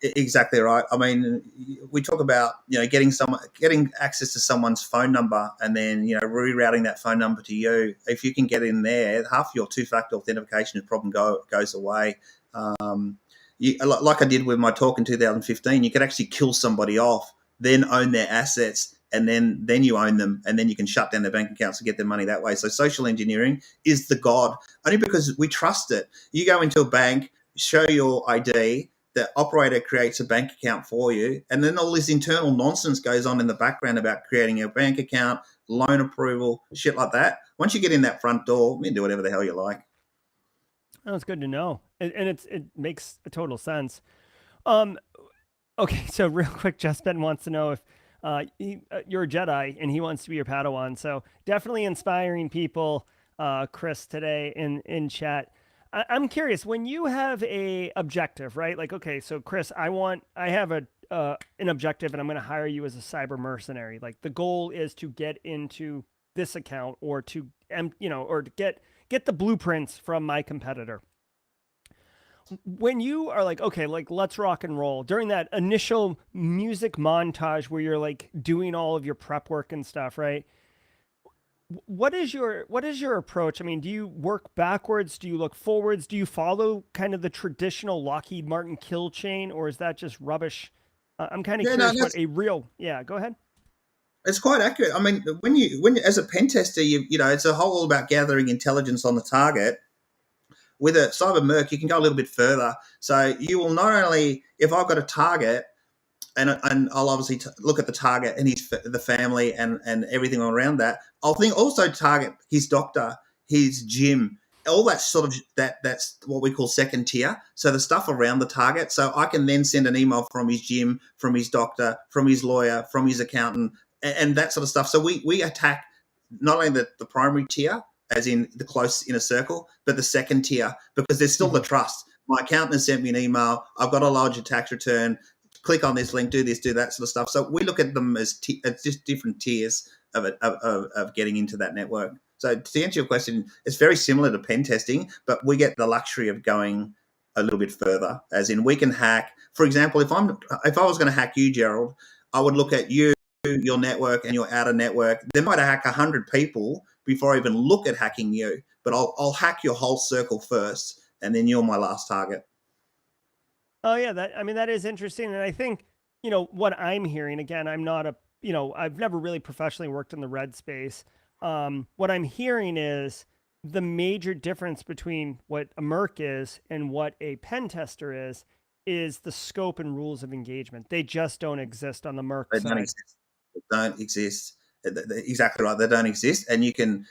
B: exactly right. I mean, we talk about getting access to someone's phone number and then rerouting that phone number to you. If you can get in there, half your two-factor authentication problem goes away. Like I did with my talk in 2015, you could actually kill somebody off, then own their assets, and then you own them, and then you can shut down their bank accounts and get their money that way. So social engineering is the god, only because we trust it. You go into a bank, show your ID, the operator creates a bank account for you, and then all this internal nonsense goes on in the background about creating a bank account, loan approval, shit like that. Once you get in that front door, you can do whatever the hell you like.
A: That's good to know, and it makes a total sense. Um, okay, so real quick, Jess Ben wants to know if you're a Jedi and he wants to be your Padawan. So definitely inspiring people, Chris, today in chat. I'm curious, when you have a objective, right? Like, okay, so Chris, I have an objective, and I'm going to hire you as a cyber mercenary. Like, the goal is to get into this account, or to, or to get the blueprints from my competitor. When you are like, okay, like, let's rock and roll, during that initial music montage where you're like doing all of your prep work and stuff, right? What is your approach? I mean, do you work backwards? Do you look forwards? Do you follow kind of the traditional Lockheed Martin kill chain, or is that just rubbish? I'm kind of
B: Yeah, no,
A: curious what a real, yeah, go ahead.
B: it's quite accurate. I mean, when you as a pen tester, it's a whole about gathering intelligence on the target. With a cyber merc, you can go a little bit further. So you will not only, if I've got a target, and I'll obviously look at the target and the family and everything around that. I'll also target his doctor, his gym, all that sort of that's what we call second tier. So the stuff around the target. So I can then send an email from his gym, from his doctor, from his lawyer, from his accountant, and that sort of stuff. So we attack not only the primary tier, as in the close inner circle, but the second tier, because there's still the trust. My accountant has sent me an email. I've got to lodge a tax return. Click on this link, do this, do that sort of stuff. So we look at them as just different tiers of getting into that network. So to answer your question, it's very similar to pen testing, but we get the luxury of going a little bit further. As in, we can hack. For example, if I was going to hack you, Gerald, I would look at you, your network, and your outer network. Then might hack 100 people before I even look at hacking you. But I'll hack your whole circle first, and then you're my last target.
A: Oh yeah, that is interesting, and I think what I'm hearing. Again, I'm not I've never really professionally worked in the red space. What I'm hearing is the major difference between what a merc is and what a pen tester is the scope and rules of engagement. They just don't exist on the merc
B: They
A: side.
B: don't exist. They don't exist. Exactly right. They don't exist, and you can.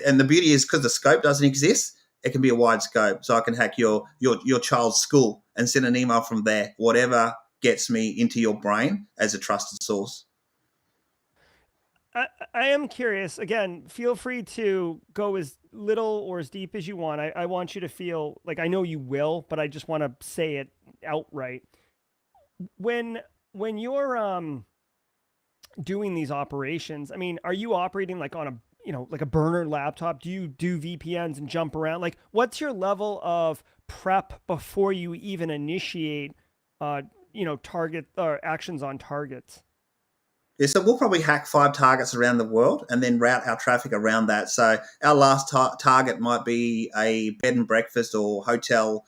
B: And the beauty is because the scope doesn't exist, it can be a wide scope. So I can hack your child's school and send an email from there. Whatever gets me into your brain as a trusted source.
A: I am curious. Again, feel free to go as little or as deep as you want. I want you to feel like, I know you will, but I just want to say it outright. When you're doing these operations, I mean, are you operating like on a like a burner laptop? Do you do VPNs and jump around? Like, what's your level of prep before you even initiate target or actions on targets?
B: Yeah, so we'll probably hack 5 targets around the world and then route our traffic around that. So our last target might be a bed and breakfast or hotel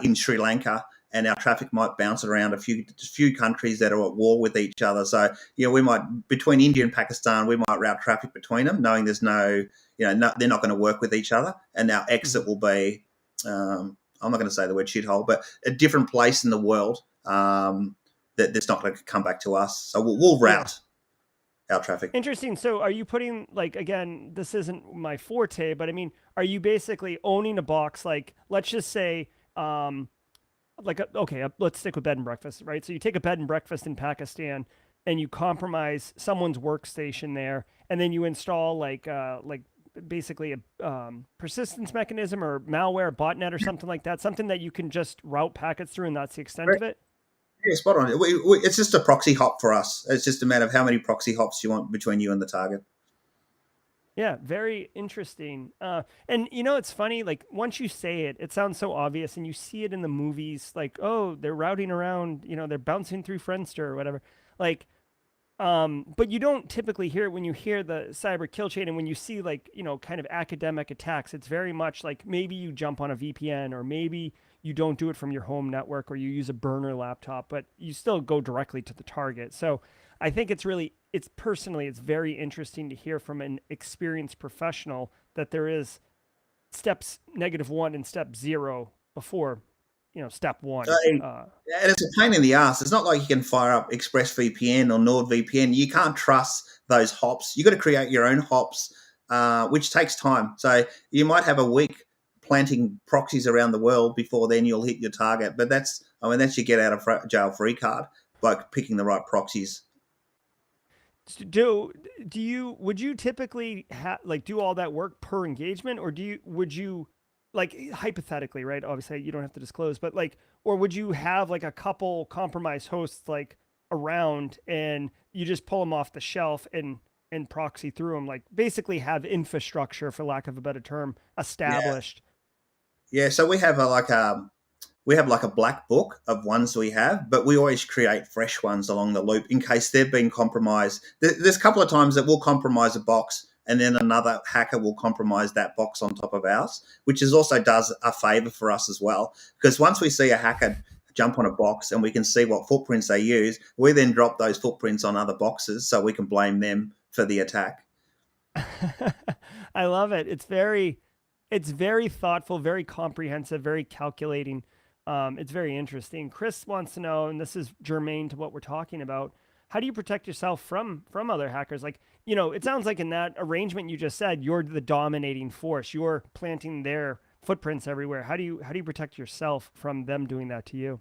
B: in Sri Lanka, and our traffic might bounce around a few countries that are at war with each other. So we might, between India and Pakistan, we might route traffic between them, knowing there's they're not going to work with each other, and our exit will be, I'm not going to say the word shithole, but a different place in the world. That's not going to come back to us. So we'll route our traffic.
A: Interesting. So are you putting, like, again, this isn't my forte, but I mean, are you basically owning a box? Like, let's just say, let's stick with bed and breakfast, right? So you take a bed and breakfast in Pakistan and you compromise someone's workstation there, and then you install like basically a persistence mechanism or malware, botnet or something like that, something that you can just route packets through, and that's the extent of it.
B: Yeah, spot on. It's just a proxy hop for us. It's just a matter of how many proxy hops you want between you and the target.
A: Yeah, very interesting. And it's funny, like, once you say it, it sounds so obvious, and you see it in the movies, like, oh, they're routing around, they're bouncing through Friendster or whatever. Like, but you don't typically hear it when you hear the cyber kill chain, and when you see, like, kind of academic attacks. It's very much like maybe you jump on a VPN, or maybe you don't do it from your home network, or you use a burner laptop, but you still go directly to the target. So I think it's very interesting to hear from an experienced professional that there is steps -1 and step 0 before, step
B: So,
A: 1.
B: and it's a pain in the ass. It's not like you can fire up ExpressVPN or NordVPN. You can't trust those hops. You got to create your own hops, which takes time. So you might have a week planting proxies around the world before then you'll hit your target. But that's your get out of jail free card by picking the right proxies.
A: Would you typically do all that work per engagement, or would you, like, hypothetically, right? Obviously you don't have to disclose, but like, or would you have like a couple compromised hosts like around and you just pull them off the shelf and proxy through them, like basically have infrastructure, for lack of a better term,
B: Yeah,
A: established?
B: yeah. So we have like a black book of ones we have, but we always create fresh ones along the loop in case they've been compromised. There's a couple of times that we'll compromise a box and then another hacker will compromise that box on top of ours, which is also does a favor for us as well. Because once we see a hacker jump on a box and we can see what footprints they use, we then drop those footprints on other boxes so we can blame them for the attack.
A: I love it. It's very thoughtful, very comprehensive, very calculating. It's very interesting. Chris wants to know, and this is germane to what we're talking about, how do you protect yourself from other hackers? Like, it sounds like in that arrangement you just said, you're the dominating force. You're planting their footprints everywhere. How do you protect yourself from them doing that to you?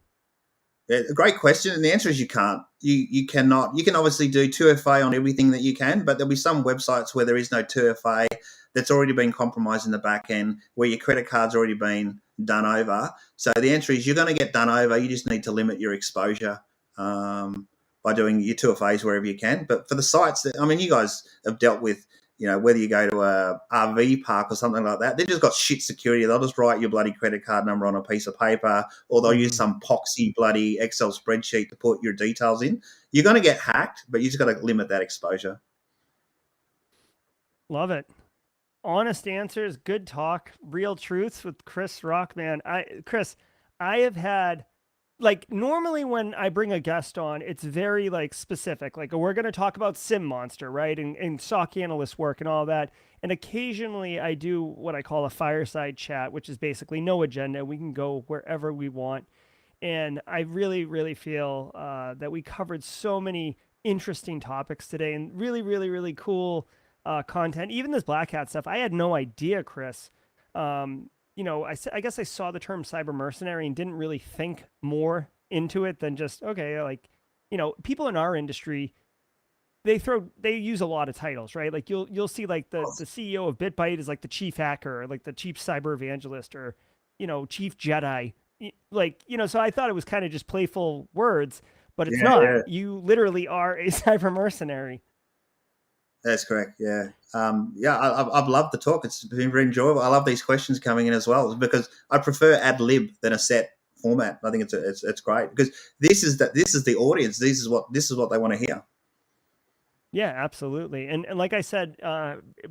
B: Yeah, a great question, and the answer is you can't. You cannot. You can obviously do 2FA on everything that you can, but there'll be some websites where there is no 2FA that's already been compromised in the back end, where your credit card's already been done over. So the answer is you're going to get done over. You just need to limit your exposure by doing your 2FAs wherever you can. But for the sites that, I mean, you guys have dealt with, whether you go to a RV park or something like that, they've just got shit security. They'll just write your bloody credit card number on a piece of paper, or they'll use some poxy bloody Excel spreadsheet to put your details in. You're going to get hacked, but you just got to limit that exposure.
A: Love it. Honest answers, good talk, real truths with Chris Rock, man. Chris, I have had, like, normally when I bring a guest on, it's very like specific. Like, we're going to talk about SIEMonster, right? And SOC analyst work and all that. And occasionally I do what I call a fireside chat, which is basically no agenda. We can go wherever we want. And I really, really feel that we covered so many interesting topics today and really, really, really cool content. Even this Black Hat stuff, I had no idea, Chris. I guess I saw the term cyber mercenary and didn't really think more into it than just, okay, like, people in our industry, they use a lot of titles, right? Like you'll see like the CEO of BitBite is like the chief hacker, or like the chief cyber evangelist, or, chief Jedi. Like, so I thought it was kind of just playful words, but it's not.
B: Yeah.
A: You literally are a cyber mercenary.
B: That's correct. Yeah. I've loved the talk. It's been very enjoyable. I love these questions coming in as well because I prefer ad lib than a set format. I think it's great because this is the audience. This is what they want to hear.
A: Yeah, absolutely. And like I said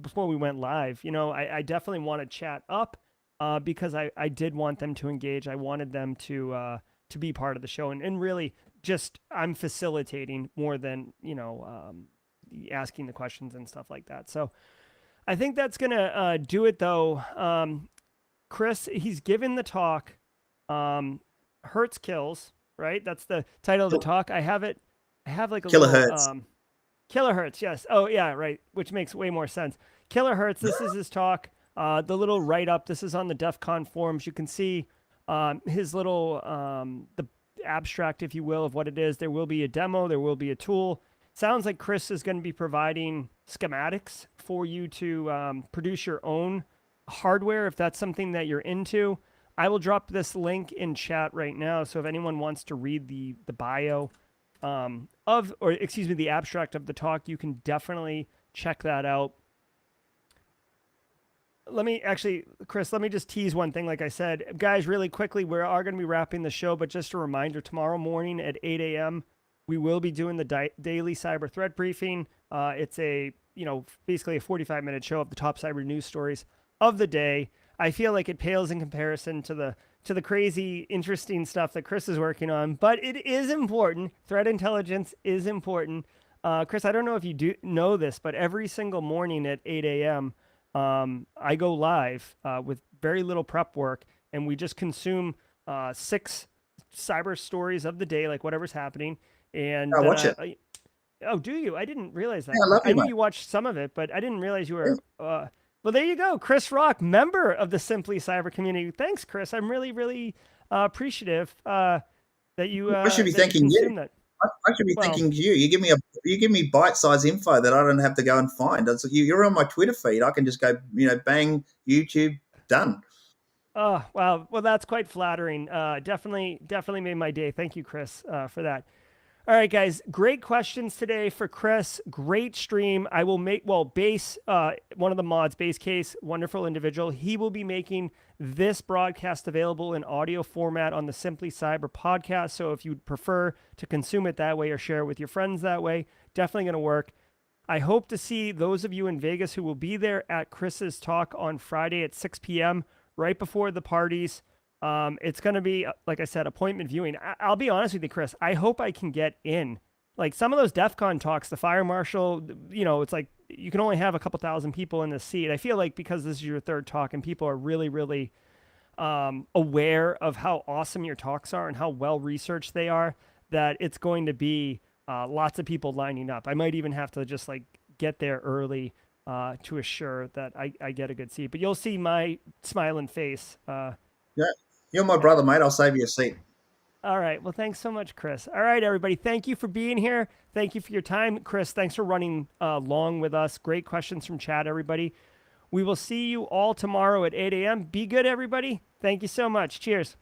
A: before we went live, I definitely want to chat up because I did want them to engage. I wanted them to be part of the show, and really just I'm facilitating more than asking the questions and stuff like that. So I think that's gonna do it though. Chris, he's given the talk. Hertz kills, right? That's the title of the talk. I have it. I have like a
B: Killerhertz.
A: little Killerhertz. Yes. Oh yeah, right. Which makes way more sense. Killerhertz. This is his talk. The little write up. This is on the Defcon forums. You can see his little the abstract, if you will, of what it is. There will be a demo. There will be a tool. Sounds like Chris is going to be providing schematics for you to produce your own hardware if that's something that you're into. I will drop this link in chat right now, so if anyone wants to read the bio the abstract of the talk, you can definitely check that out. Chris, let me just tease one thing. Like I said, guys, really quickly, we are going to be wrapping the show, but just a reminder, tomorrow morning at 8 a.m., we will be doing the daily cyber threat briefing. It's basically a 45-minute show of the top cyber news stories of the day. I feel like it pales in comparison to the crazy, interesting stuff that Chris is working on, but it is important. Threat intelligence is important. Chris, I don't know if you do know this, but every single morning at 8 a.m., I go live with very little prep work, and we just consume 6 cyber stories of the day, like whatever's happening. And
B: I watch it.
A: oh, do you? I didn't realize
B: Yeah,
A: that.
B: I love
A: I
B: you,
A: knew
B: mate.
A: you watched some of it, but I didn't realize you
B: Yeah.
A: were. Well, there you go, Chris Rock, member of the Simply Cyber community. Thanks, Chris. I'm really, really appreciative
B: I should be
A: that you
B: thanking you.
A: consume that.
B: I should be
A: Well,
B: thanking you. You give me bite-sized info that I don't have to go and find. You're on my Twitter feed. I can just go, bang, YouTube, done.
A: oh, wow. Well, that's quite flattering. Definitely made my day. Thank you, Chris, for that. All right, guys. Great questions today for Chris. Great stream. I will make, well, Base, one of the mods, Base Case, wonderful individual. He will be making this broadcast available in audio format on the Simply Cyber podcast. So if you'd prefer to consume it that way or share it with your friends that way, definitely going to work. I hope to see those of you in Vegas who will be there at Chris's talk on Friday at 6 p.m., right before the parties. It's going to be, like I said, appointment viewing. I'll be honest with you, Chris. I hope I can get in. Like some of those Defcon talks, the fire marshal, it's like you can only have a couple thousand people in the seat. I feel like because this is your third talk and people are really, really aware of how awesome your talks are and how well researched they are, that it's going to be lots of people lining up. I might even have to just like get there early to assure that I get a good seat. But you'll see my smiling face.
B: Yeah, you're my brother, mate. I'll save you a seat.
A: All right. Well, thanks so much, Chris. All right, everybody. Thank you for being here. Thank you for your time. Chris, thanks for running long with us. Great questions from chat, everybody. We will see you all tomorrow at 8 a.m. Be good, everybody. Thank you so much. Cheers.